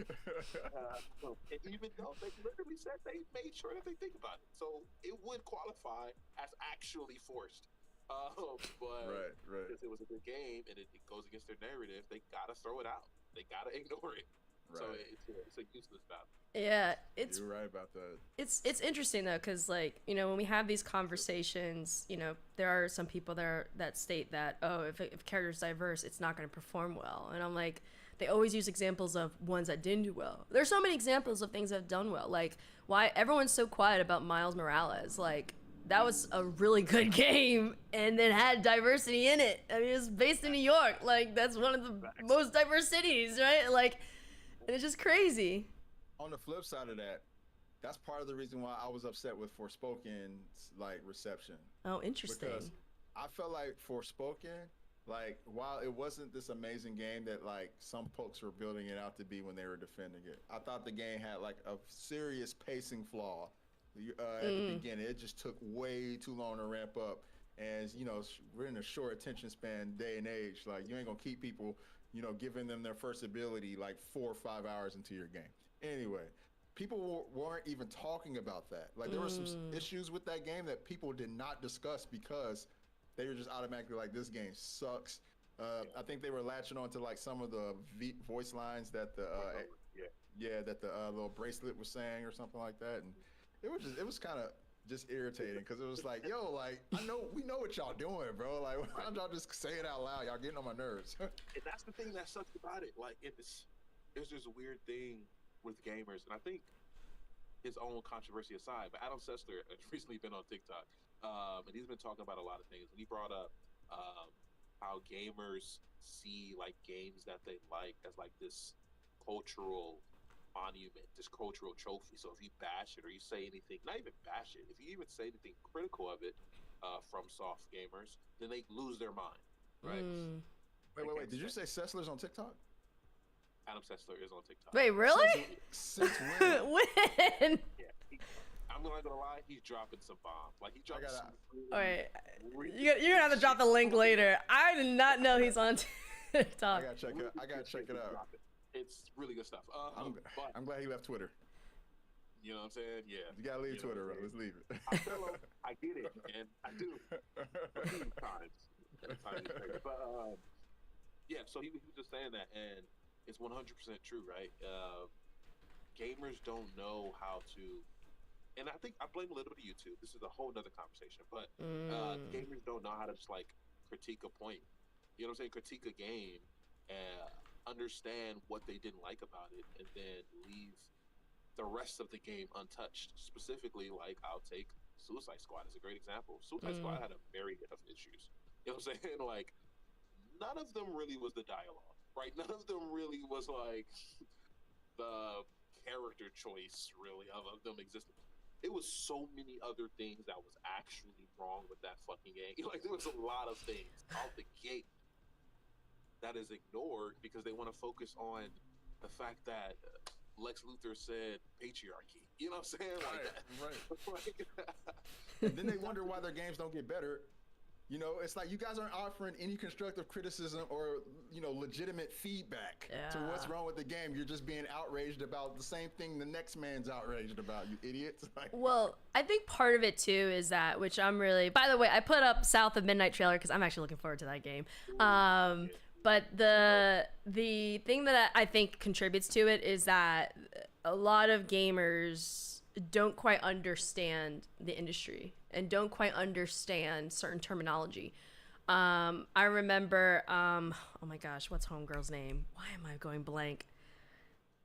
And even though they literally said they made sure that they think about it, so it would qualify as actually forced. But because it was a good game and it goes against their narrative, they gotta throw it out. They gotta ignore it. Right. So it's a useless battle. Yeah, you're right about that. It's interesting though, because like when we have these conversations, there are some people that state that if a character's diverse, it's not going to perform well, and I'm like, they always use examples of ones that didn't do well. There's so many examples of things that have done well, like why everyone's so quiet about Miles Morales. Like that was a really good game and then had diversity in it. I mean, it was based in New York. Like that's one of the most diverse cities, right? Like. And it's just crazy. On the flip side of that, that's part of the reason why I was upset with Forspoken's like reception. Oh, interesting. Because I felt like Forspoken, like while it wasn't this amazing game that like some folks were building it out to be when they were defending it, I thought the game had like a serious pacing flaw at the beginning. It just took way too long to ramp up, and we're in a short attention span day and age. Like you ain't gonna keep people. Giving them their first ability like 4 or 5 hours into your game. Anyway, people weren't even talking about that. Like there were some issues with that game that people did not discuss because they were just automatically like, this game sucks. I think they were latching on to like some of the voice lines that the little bracelet was saying or something like that, and it was kind of just irritating because it was like, yo, like we know what y'all doing, bro. Like, why don't y'all just say it out loud? Y'all getting on my nerves. And that's the thing that sucks about it. Like, it's just a weird thing with gamers, and I think his own controversy aside, but Adam Sessler has recently been on TikTok, and he's been talking about a lot of things. And he brought up how gamers see like games that they like as like this cultural monument, this cultural trophy. So if you bash it or you say anything, not even bash it, if you even say anything critical of it from soft gamers, then they lose their mind, right? Wait. Did you say Sessler's on TikTok? Adam Sessler is on TikTok. Wait, really? Since when? When? Yeah, I'm not gonna lie, he's dropping some bombs. Like he dropped some. Wait, you're gonna have to drop the link later. I did not know he's on TikTok. I gotta check it out. It's really good stuff. I'm glad he left Twitter. You know what I'm saying? Yeah. You gotta leave Twitter, bro. Let's leave it. I get it, and I do. Times. But yeah. So he was just saying that, and it's 100% true, right? Gamers don't know how to, and I think I blame a little bit of YouTube. This is a whole nother conversation, but gamers don't know how to just like critique a point. You know what I'm saying? Critique a game and understand what they didn't like about it, and then leave the rest of the game untouched. Specifically, like I'll take Suicide Squad as a great example. Suicide Squad had a myriad of issues. You know what I'm saying? Like none of them really was the dialogue, right? None of them really was like the character choice really of them existing. It was so many other things that was actually wrong with that fucking game. Like there was a lot of things out the gate that is ignored because they want to focus on the fact that Lex Luthor said patriarchy. You know what I'm saying? Right. And then they wonder why their games don't get better. You know, it's like you guys aren't offering any constructive criticism or, you know, legitimate feedback to what's wrong with the game. You're just being outraged about the same thing the next man's outraged about, you idiots. Like, well, I think part of it too is that, which I'm really, by the way, I put up South of Midnight trailer because I'm actually looking forward to that game. But the thing that I think contributes to it is that a lot of gamers don't quite understand the industry and don't quite understand certain terminology. I remember, oh my gosh, what's Homegirl's name? Why am I going blank?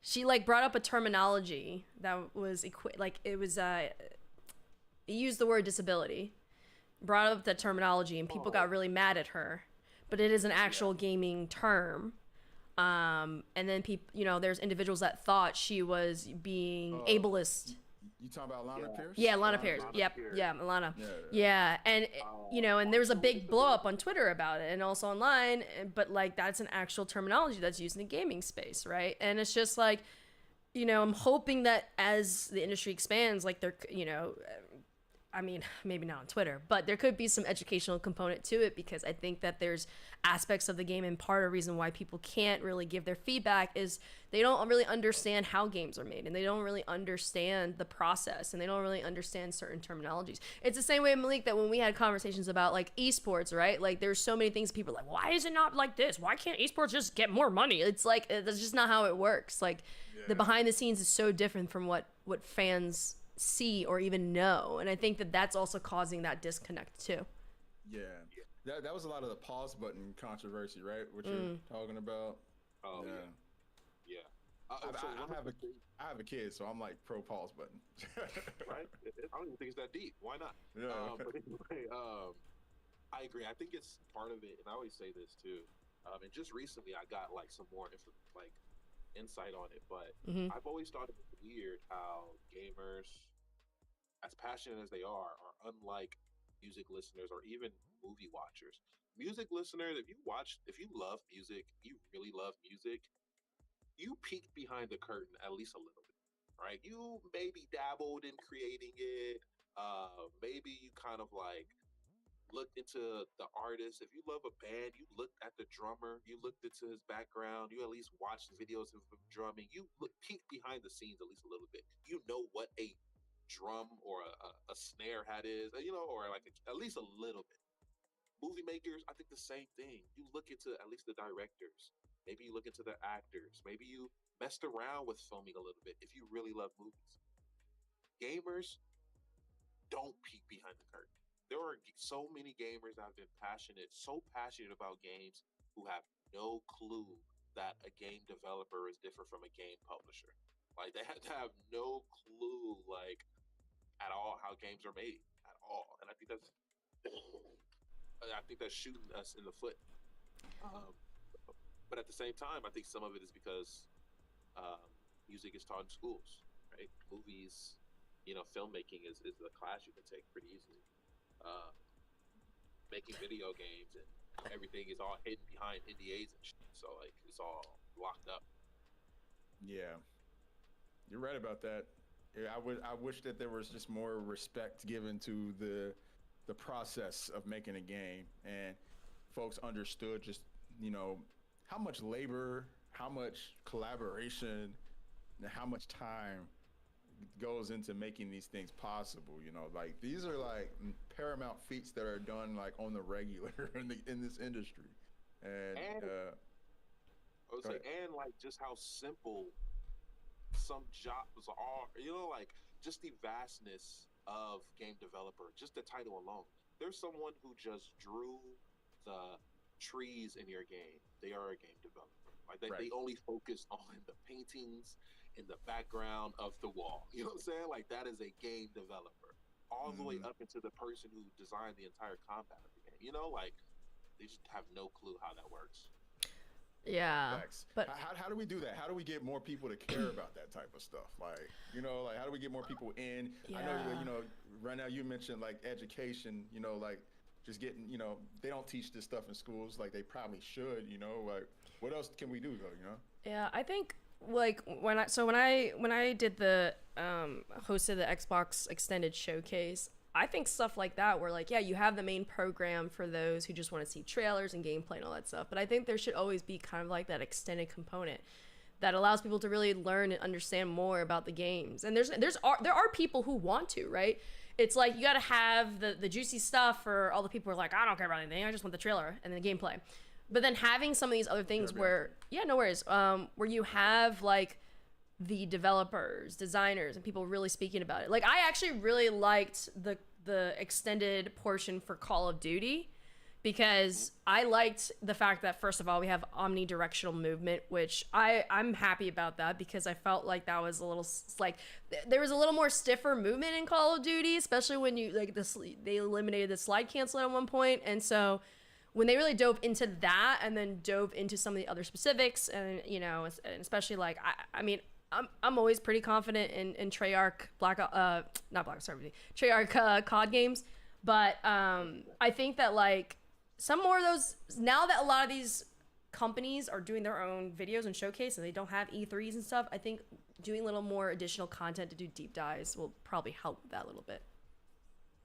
She like brought up a terminology that was it used the word disability, brought up the terminology, and people got really mad at her. But it is an actual gaming term. And then people, you know, there's individuals that thought she was being ableist. You talking about Lana Pierce? Yeah, Lana Pierce. Yep. Yeah, Lana. Yeah. And, you know, and there was a big blow up on Twitter about it and also online. But, like, that's an actual terminology that's used in the gaming space, right? And it's just like, you know, I'm hoping that as the industry expands, like, they're, you know, I mean, maybe not on Twitter, but there could be some educational component to it because I think that there's aspects of the game, and part of the reason why people can't really give their feedback is they don't really understand how games are made, and they don't really understand the process, and they don't really understand certain terminologies. It's the same way, Malik, that when we had conversations about like esports, right? Like there's so many things people are like, why is it not like this? Why can't esports just get more money? It's like, that's just not how it works. Like the behind the scenes is so different from what fans see or even know, and I think that that's also causing that disconnect too. That was a lot of the pause button controversy, right? What you're talking about. I have a kid, so I'm like pro pause button. Right? I don't even think it's that deep. Why not? But anyway, I agree. I think it's part of it, and I always say this too. And just recently, I got like some more insight on it, but I've always thought it was weird how gamers, as passionate as they are unlike music listeners or even movie watchers. Music listeners, if you love music, you really love music, you peek behind the curtain at least a little bit, right? You maybe dabbled in creating it, maybe you kind of like looked into the artist. If you love a band, you looked at the drummer, you looked into his background, you at least watched videos of him drumming, you peeked behind the scenes at least a little bit. You know what a drum or a snare hat is, you know, or like at least a little bit. Movie makers, I think the same thing. You look into at least the directors, maybe you look into the actors, maybe you messed around with filming a little bit if you really love movies. Gamers don't peek behind the curtain. There are so many gamers that have been so passionate about games, who have no clue that a game developer is different from a game publisher. Like they have no clue, like at all, how games are made at all, and I think that's shooting us in the foot. Um, but at the same time, I think some of it is because um, music is taught in schools, right? Movies, filmmaking is a class you can take pretty easily. Uh, Making video games and everything is all hidden behind NDAs and shit. So like it's all locked up. Yeah, you're right about that. Yeah, I wish that there was just more respect given to the process of making a game, and folks understood just you know how much labor, how much collaboration, and how much time goes into making these things possible. Like these are like paramount feats that are done like on the regular in this industry, and And I would go say, ahead. and like just how simple some jobs are, like just the vastness of game developer, just the title alone. There's someone who just drew the trees in your game. They are a game developer. Like Right. they only focus on the paintings in the background of the wall. You know what I'm saying? Like that is a game developer. All the way Hmm. up into the person who designed the entire combat of the game. Like they just have no clue how that works. Yeah, Facts. but How do we do that? How do we get more people to care about that type of stuff? Like how do we get more people in? I know yeah. right now you mentioned like education, like just getting, they don't teach this stuff in schools like they probably should, like what else can we do though? Yeah, I think like when I did the hosted the Xbox extended showcase, I think stuff like that where like yeah, you have the main program for those who just want to see trailers and gameplay and all that stuff, but I think there should always be kind of like that extended component that allows people to really learn and understand more about the games. And there are people who want to, right? It's like you got to have the juicy stuff for all the people who are like, I don't care about anything, I just want the trailer and the gameplay. But then having some of these other things Yeah, where yeah, no worries, where you have like the developers, designers, and people really speaking about it. Like I actually really liked the extended portion for Call of Duty because I liked the fact that first of all we have omnidirectional movement, which I'm happy about that because I felt like that was a little like there was a little more stiffer movement in Call of Duty, especially when you like this they eliminated the slide cancel at one point, and so when they really dove into that and then dove into some of the other specifics and and especially like I mean I'm always pretty confident in Treyarch not Black sorry Treyarch COD games, but I think that like some more of those now that a lot of these companies are doing their own videos and showcase and they don't have E3s and stuff, I think doing a little more additional content to do deep dives will probably help with that a little bit.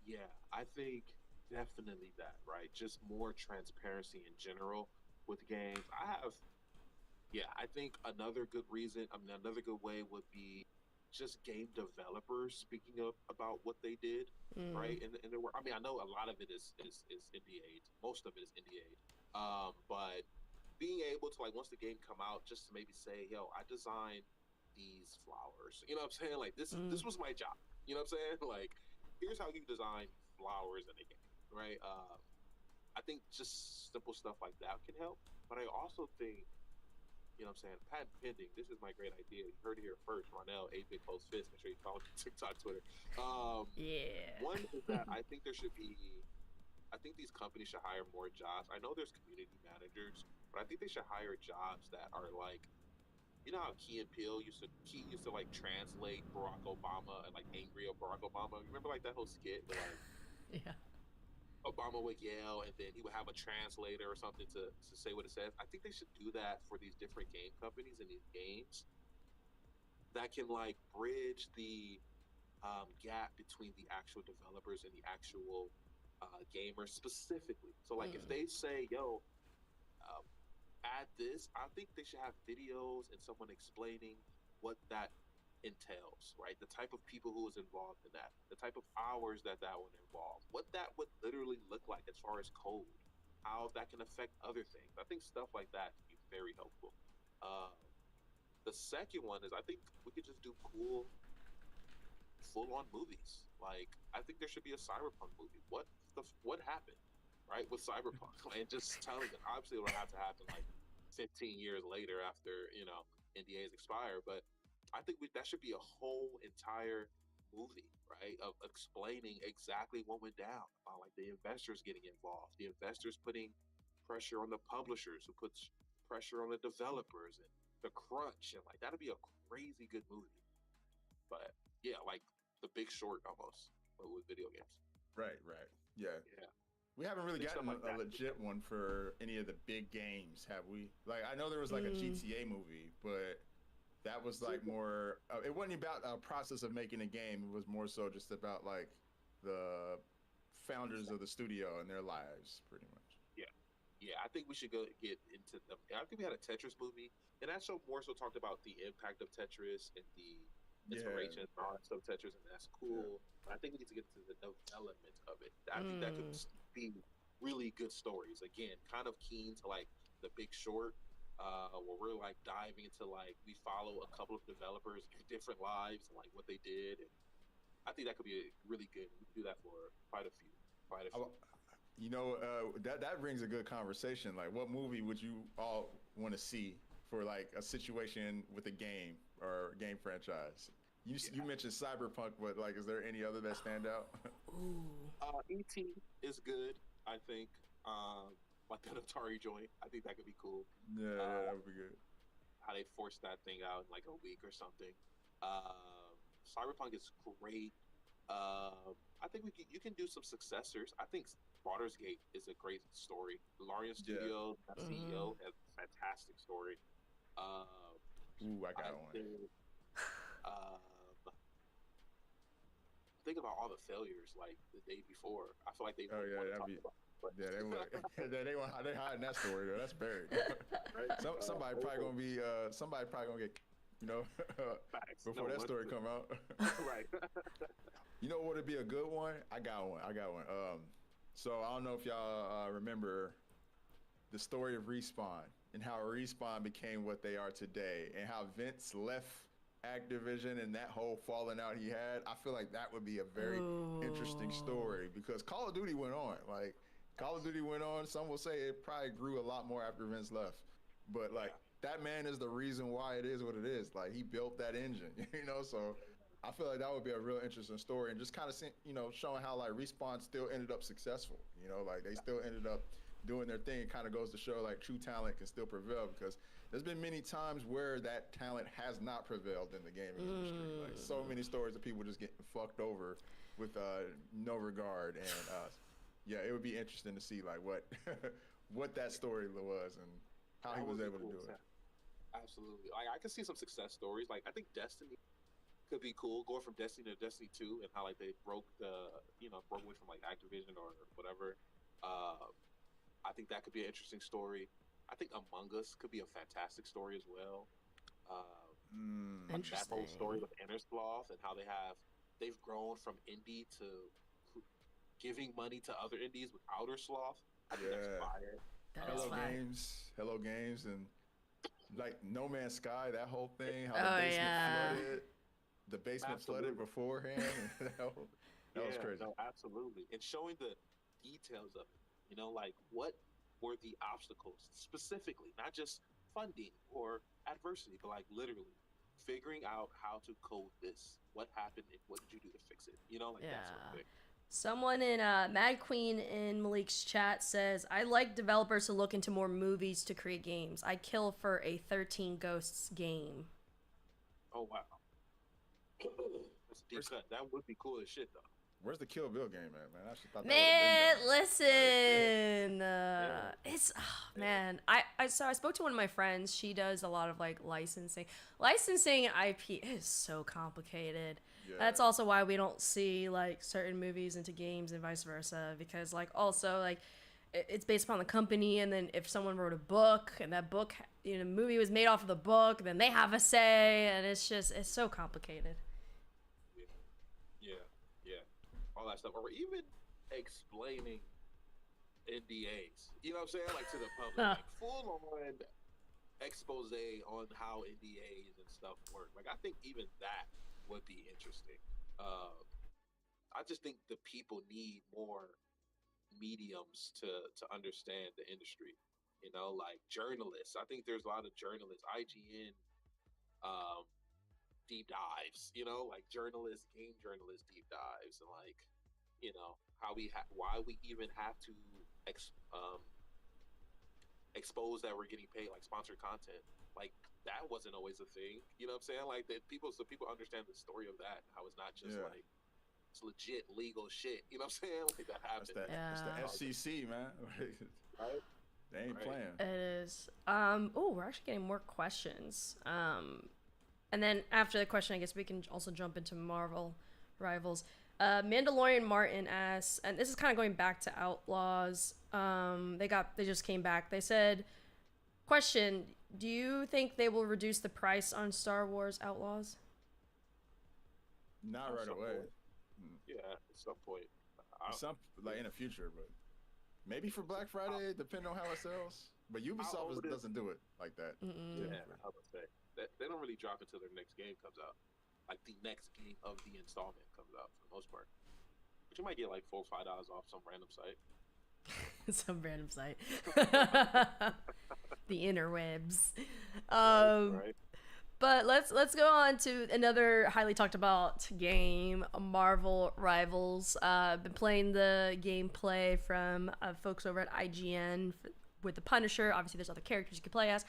Yeah, I think definitely that, right? Just more transparency in general with games. Yeah, I think another good reason, I mean, another good way would be just game developers speaking up about what they did, Mm. right? And there were, I mean, I know a lot of it is NDA'd, most of it is NDA'd, but being able to like once the game come out, just to maybe say, yo, I designed these flowers. You know what I'm saying? Like this Mm. was my job. You know what I'm saying? Like here's how you design flowers in a game, right? I think just simple stuff like that can help. But I also think what I'm saying? Patent pending. This is my great idea. You heard it here first. Ronell, 8-Bit Close Fist. Make sure you follow me on TikTok, Twitter. Yeah. One is that I think there should be, I think these companies should hire more jobs. I know there's community managers, but I think they should hire jobs that are like, you know how Key used to like translate Barack Obama and like angry at Barack Obama. Remember like that whole skit where like Yeah. Obama would yell and then he would have a translator or something to say what it says. I think they should do that for these different game companies and these games that can like bridge the gap between the actual developers and the actual gamers specifically. So like if Mm. they say, yo, um, add this, I think they should have videos and someone explaining what that entails, right? The type of people who was involved in that, the type of hours that would involve, what that would literally look like as far as code, how that can affect other things. I think stuff like that can be very helpful. Uh, the second one is I think we could just do cool, full-on movies. Like I think there should be a cyberpunk movie. What happened, right, with cyberpunk? And just telling it. Obviously, it'll have to happen like 15 years later after NDAs expire, but I think that should be a whole entire movie, right? Of explaining exactly what went down, like the investors getting involved, the investors putting pressure on the publishers, who puts pressure on the developers, and the crunch, and like that'd be a crazy good movie. But yeah, like The Big Short almost, but with video games. Right. Yeah. Yeah, We haven't really think stuff gotten like a that. legit one for any of the big games, have we? Like, I know there was like a GTA movie, but that was like more. It wasn't about a process of making a game. It was more so just about like the founders of the studio and their lives, pretty much. Yeah, yeah. I think we should go get into them. I think we had a Tetris movie, and that show more so talked about the impact of Tetris and the Yeah. inspiration and all that stuff of Tetris, and that's Yeah. cool. But I think we need to get into the development of it. I think that could be really good stories. Again, kind of keen to like The Big Short, where we're like diving into like we follow a couple of developers, their different lives, and like what they did. And I think that could be really good. We could do that for quite a few, quite a few. You know, that brings a good conversation. Like, what movie would you all want to see for like a situation with a game or game franchise? You mentioned Cyberpunk, but like, is there any other that stand out? E.T. is good, I think. Like an Atari joint. I think that could be cool. Yeah, that would be good. How they forced that thing out in like a week or something. Cyberpunk is great. I think you can do some successors. I think Baldur's Gate is a great story. Larian Studio, CEO, has a fantastic story. Ooh, I got one. Think about all the failures like the day before. I feel like they Oh yeah, talk about. But yeah, they want they hiding that story though. That's buried. right? Somebody probably gonna be somebody probably gonna get before that story come out. Right. You know what would be a good one? I got one. So I don't know if y'all remember the story of Respawn and how Respawn became what they are today, and how Vince left Activision and that whole falling out he had. I feel like that would be a very interesting story, because Call of Duty went on. Like, Call of Duty went on. Some will say it probably grew a lot more after Vince left, but like that man is the reason why it is what it is. Like, he built that engine, So I feel like that would be a real interesting story, and just kind of showing how like Respawn still ended up successful. Like they still ended up doing their thing. It kind of goes to show like true talent can still prevail, because there's been many times where that talent has not prevailed in the gaming industry. Like, so many stories of people just getting fucked over with no regard. And yeah, it would be interesting to see like what what that story was and how he was able to do it. Absolutely. Like, I could see some success stories. Like, I think Destiny could be cool, going from Destiny to Destiny 2, and how like they broke away from like Activision or whatever. I think that could be an interesting story. I think Among Us could be a fantastic story as well. Like that whole story with Innersloth and how they've grown from indie to giving money to other indies with Outer Sloth. I think that's fire. Hello Games, and like No Man's Sky, that whole thing, how the basement flooded. The basement flooded beforehand. that was crazy. No, absolutely. And showing the details of it. Like what were the obstacles specifically, not just funding or adversity, but like literally figuring out how to code this. What happened and what did you do to fix it? That sort of thing. Someone in Mad Queen in Malik's chat says, I like developers to look into more movies to create games. I'd kill for a 13 Ghosts game. Oh, wow. That's a deep cut. That would be cool as shit, though. Where's the Kill Bill game at, man? I should thought man, listen. It's man. I spoke to one of my friends. She does a lot of like licensing. Licensing IP is so complicated. Yeah. That's also why we don't see like certain movies into games and vice versa, because like also like it's based upon the company, and then if someone wrote a book and that book, movie was made off of the book, then they have a say, and it's so complicated. Yeah. All that stuff, or even explaining NDAs. You know what I'm saying? Like to the public, like full on expose on how NDAs and stuff work. Like I think even that would be interesting. I just think the people need more mediums to understand the industry. Like journalists. I think there's a lot of journalists, IGN, deep dives, like game journalist deep dives, and like, how why we even have to expose that we're getting paid, like sponsored content. Like that wasn't always a thing. You know what I'm saying? Like that so people understand the story of that, how it's not just like it's legit legal shit. You know what I'm saying? Like that happened. That's the FCC, man. Right? They ain't playing. It is. Oh, we're actually getting more questions. And then after the question, I guess we can also jump into Marvel Rivals. Mandalorian Martin asks, and this is kind of going back to Outlaws. They just came back. They said, question: do you think they will reduce the price on Star Wars Outlaws? Not right away. Yeah, at some point. Like in the future, but maybe for Black Friday, depending on how it sells. But Ubisoft doesn't do it like that. Yeah, I would say they don't really drop until their next game comes out. Like the next game of the installment comes out for the most part. But you might get like $4 or $5 off some random site. Some random site. The interwebs. Right. But let's go on to another highly talked about game, Marvel Rivals. Been playing the gameplay from folks over at IGN with the Punisher. Obviously, there's other characters you can play as.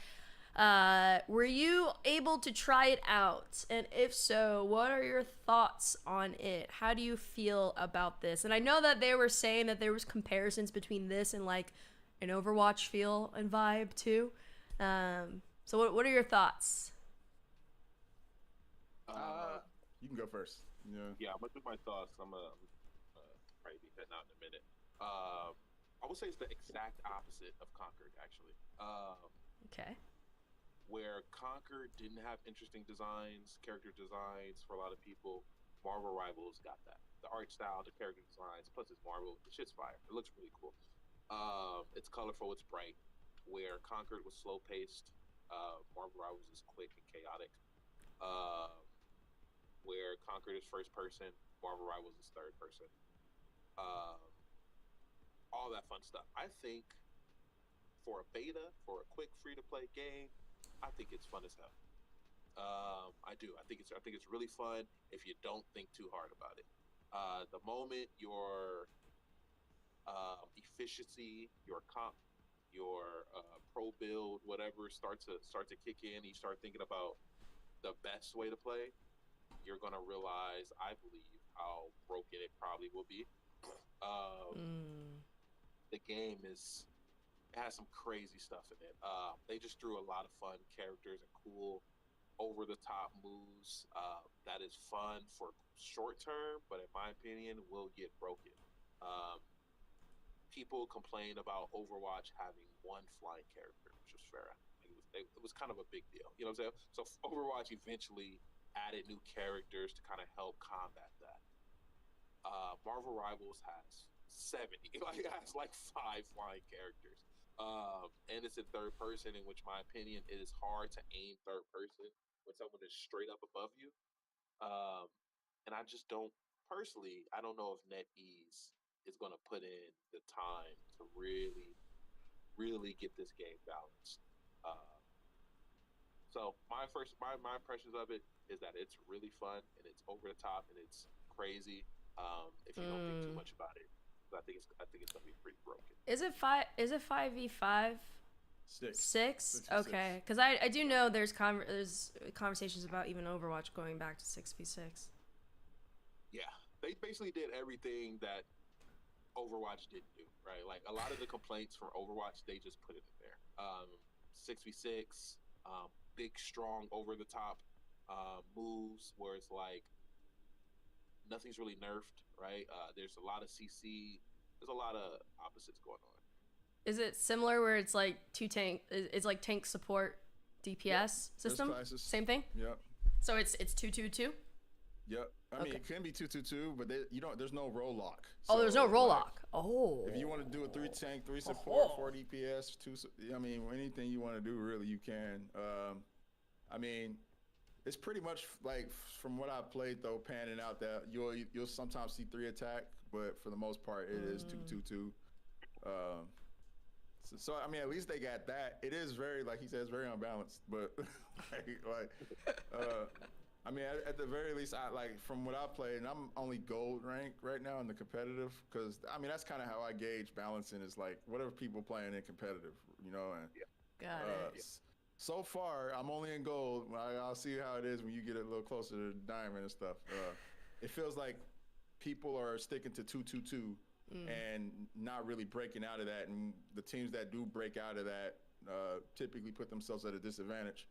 Were you able to try it out? And if so, what are your thoughts on it? How do you feel about this? And I know that they were saying that there was comparisons between this and like an Overwatch feel and vibe too. So what are your thoughts? You can go first. Yeah, I'm gonna do my thoughts. I'm gonna probably be heading out in a minute. I would say it's the exact opposite of Concord, actually. Okay. Where Concord didn't have interesting character designs for a lot of people, Marvel Rivals got that. The art style, the character designs, plus it's Marvel. The shit's fire. It looks really cool. It's colorful. It's bright. Where Concord was slow paced, Marvel Rivals is quick and chaotic. Where Concord is first person, Marvel Rivals is third person. All that fun stuff. I think for a beta, for a quick free-to-play game, I think it's fun as hell. I do. I think it's really fun if you don't think too hard about it. The moment your efficiency, your comp, your pro build, whatever start to kick in, you start thinking about the best way to play, you're gonna realize, I believe, how broken it probably will be. The game has some crazy stuff in it. They just threw a lot of fun characters and cool over-the-top moves. That is fun for short term, but in my opinion, will get broken. People complain about Overwatch having one flying character, which was fair. It was kind of a big deal. You know what I'm saying? So Overwatch eventually added new characters to kind of help combat that. Marvel Rivals has 70. It has like 5 flying characters. And it's in third person, in which my opinion, it is hard to aim third person when someone is straight up above you. And I just don't, personally, I don't know if NetEase is going to put in the time to really, really get this game balanced. So my impressions of it is that it's really fun and it's over the top and it's crazy. If you don't think too much about it, I think it's gonna be pretty broken. Is it 5v5? 6? Okay, because I do know there's conversations about even Overwatch going back to 6v6. Yeah, they basically did everything that Overwatch didn't do, right? Like a lot of the complaints from Overwatch, they just put it in there. 6v6, big, strong, over the top moves where it's like nothing's really nerfed, right? There's a lot of CC. There's a lot of opposites going on. Is it similar where it's like it's like tank support DPS system? Same thing? Yep. So it's 2-2-2? Yep. I mean, it can be 2-2-2, but there's no roll lock. So, there's no roll lock. Oh. If you want to do a 3 tank, 3 support, 4 DPS, 2, I mean, anything you want to do, really, you can. I mean, it's pretty much like, from what I've played though, panning out that you'll sometimes see 3 attack, but for the most part, it is 2-2-2. So I mean, at least they got that. It is very, like he says, very unbalanced, but I mean, at the very least, I like from what I played, and I'm only gold ranked right now in the competitive, because I mean that's kind of how I gauge balancing is like whatever people playing in competitive, you know. And Got it. so far, I'm only in gold. I'll see how it is when you get a little closer to diamond and stuff. It feels like people are sticking to 2-2-2 and not really breaking out of that, and the teams that do break out of that typically put themselves at a disadvantage,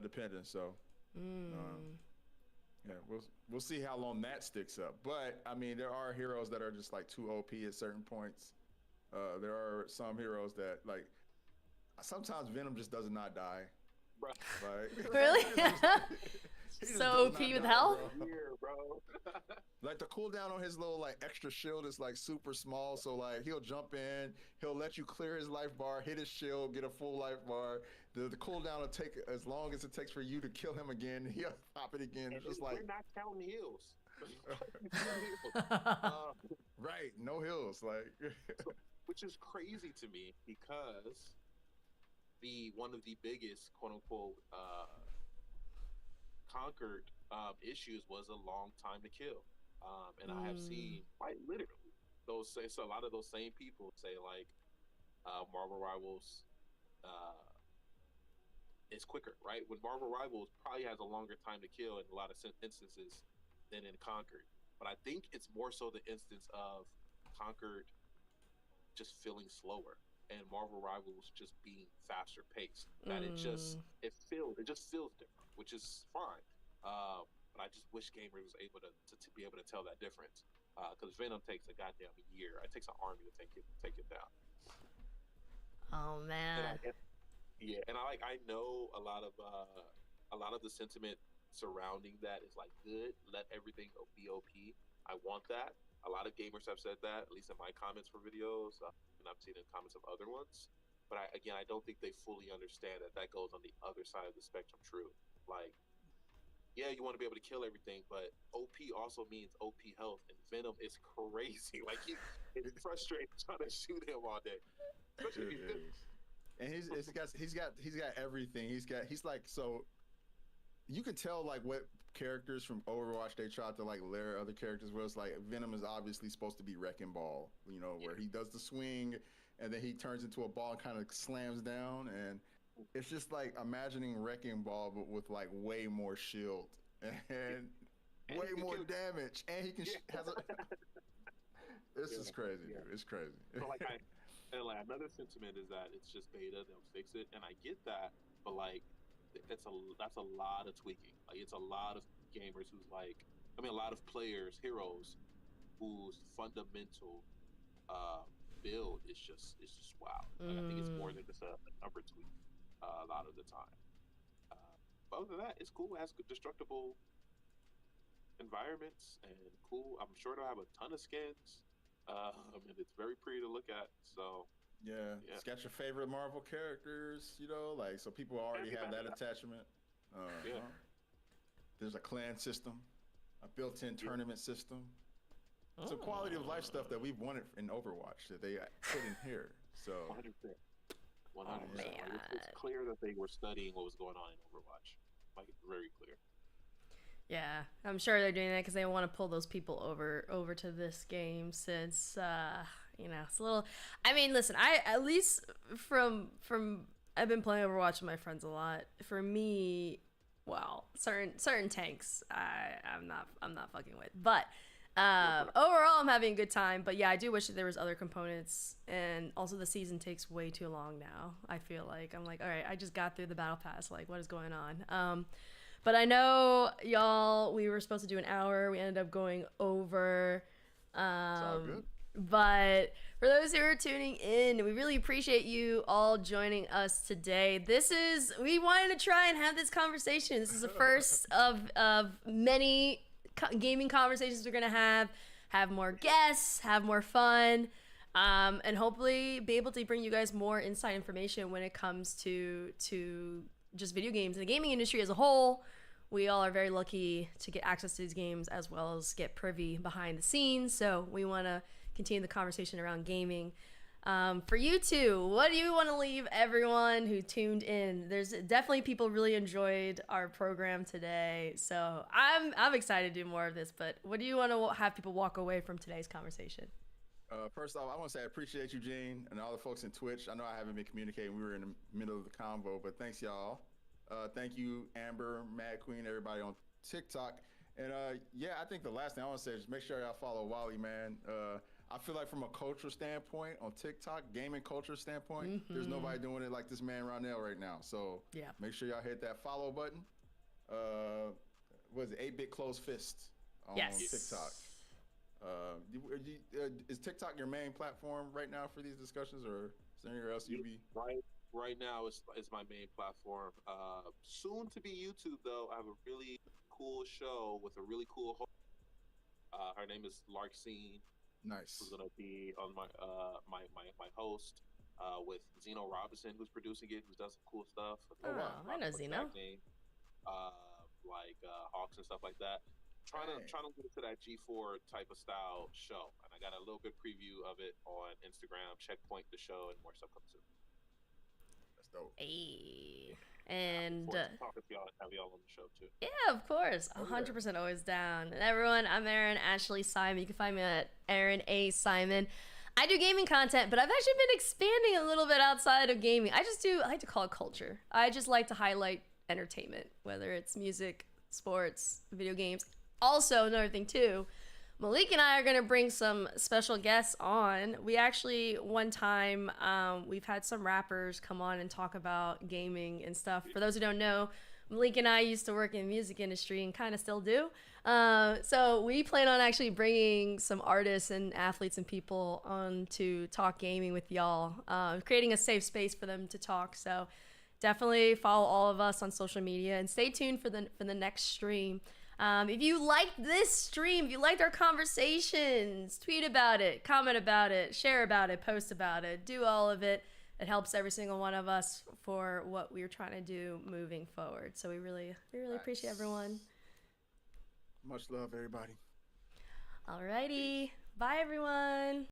depending. So. Yeah, we'll see how long that sticks up. But I mean, there are heroes that are just like too OP at certain points. There are some heroes that like sometimes Venom just does not die. Like, Really? he just So does OP not with die, health? Bro. Like the cooldown on his little like extra shield is like super small, so like he'll jump in, he'll let you clear his life bar, hit his shield, get a full life bar. The cooldown will take as long as it takes for you to kill him again. He'll pop it again. It's just like we're not counting heals. right, no heals, like Which is crazy to me because one of the biggest quote unquote Concord issues was a long time to kill. And I have seen quite literally so a lot of those same people say like Marvel Rivals is quicker, right? When Marvel Rivals probably has a longer time to kill in a lot of instances than in Concord. But I think it's more so the instance of Concord just feeling slower and Marvel Rivals just being faster paced. That it just feels different, which is fine. But I just wish gamers was able to be able to tell that difference. Because Venom takes a goddamn year. It takes an army to take it down. Oh man. And I know a lot of the sentiment surrounding that is like good. Let everything be OP. I want that. A lot of gamers have said that, at least in my comments for videos, and I've seen in comments of other ones. But I don't think they fully understand that goes on the other side of the spectrum. True, like. Yeah, you want to be able to kill everything, but OP also means OP health, and Venom is crazy. Like it's frustrating trying to shoot him all day. And he's got everything. He's like, so you can tell like what characters from Overwatch they tried to like layer other characters with. It's like Venom is obviously supposed to be Wrecking Ball, you know, where he does the swing and then he turns into a ball and kind of slams down, and it's just like imagining Wrecking Ball, but with like way more shield and way more damage, and he can has a. This is crazy, dude. It's crazy. So like another sentiment is that it's just beta; they'll fix it, and I get that, but like that's a lot of tweaking. Like it's a lot of gamers who's like, I mean, a lot of players, heroes, whose fundamental build is just wow. Like I think it's more than just a number tweak. A lot of the time. But other than that, it's cool. It has good destructible environments and cool. I'm sure it'll have a ton of skins. And it's very pretty to look at. So yeah. It's got your favorite Marvel characters, you know, like so people already have that attachment. There's a clan system, a built-in tournament system. It's a quality of life stuff that we've wanted in Overwatch that they put in here. So 100%. 100%. Oh, man. It's clear that they were studying what was going on in Overwatch. Like, it's very clear. Yeah, I'm sure they're doing that because they want to pull those people over to this game since it's a little. I mean, listen, I at least from I've been playing Overwatch with my friends a lot. For me, well, certain tanks I'm not fucking with, but. Overall, I'm having a good time, but yeah, I do wish that there was other components, and also the season takes way too long now. I feel like I'm like, all right, I just got through the battle pass. Like, what is going on? But I know y'all. We were supposed to do an hour. We ended up going over. It's all good. But for those who are tuning in, we really appreciate you all joining us today. We wanted to try and have this conversation. This is the first of many gaming conversations we're gonna have more guests, have more fun, and hopefully be able to bring you guys more inside information when it comes to just video games and the gaming industry as a whole. We all are very lucky to get access to these games as well as get privy behind the scenes, so we want to continue the conversation around gaming. For you two, what do you want to leave everyone who tuned in? There's definitely people really enjoyed our program today, so I'm excited to do more of this. But what do you want to have people walk away from today's conversation? First off, I want to say I appreciate you, Gene, and all the folks in Twitch. I know I haven't been communicating. We were in the middle of the convo, but thanks, y'all. Thank you, Amber, Mad Queen, everybody on TikTok. And yeah, I think the last thing I want to say is make sure y'all follow Wally, man. I feel like from a culture standpoint on TikTok, gaming culture standpoint, there's nobody doing it like this man Ronell right now. So yeah, make sure y'all hit that follow button. What is it? 8-bit closed fist on TikTok. Is TikTok your main platform right now for these discussions, or is there anywhere else you'd be? Right now is my main platform. Soon to be YouTube though. I have a really cool show with a really cool host. Her name is Larkseen. Nice. Who's gonna be on my my host with Zeno Robinson, who's producing it, who does some cool stuff. Oh, wow. I know Zeno. Like Hawks and stuff like that. Trying to get into that G4 type of style show, and I got a little bit preview of it on Instagram. Checkpoint the show, and more stuff comes soon. That's dope. Hey, and have y'all on the show too. Yeah, of course, 100% always down. And everyone, I'm Aaron Ashley Simon. You can find me at Aaron A Simon. I do gaming content, but I've actually been expanding a little bit outside of gaming. I like to call it culture. I just like to highlight entertainment, whether it's music, sports, video games. Also, another thing too, Malik and I are going to bring some special guests on. We actually, one time, we've had some rappers come on and talk about gaming and stuff. For those who don't know, Malik and I used to work in the music industry and kind of still do. So we plan on actually bringing some artists and athletes and people on to talk gaming with y'all, creating a safe space for them to talk. So definitely follow all of us on social media and stay tuned for the next stream. If you liked this stream, if you liked our conversations, tweet about it, comment about it, share about it, post about it, do all of it. It helps every single one of us for what we're trying to do moving forward. So we really appreciate everyone. Much love, everybody. Alrighty. Bye, everyone.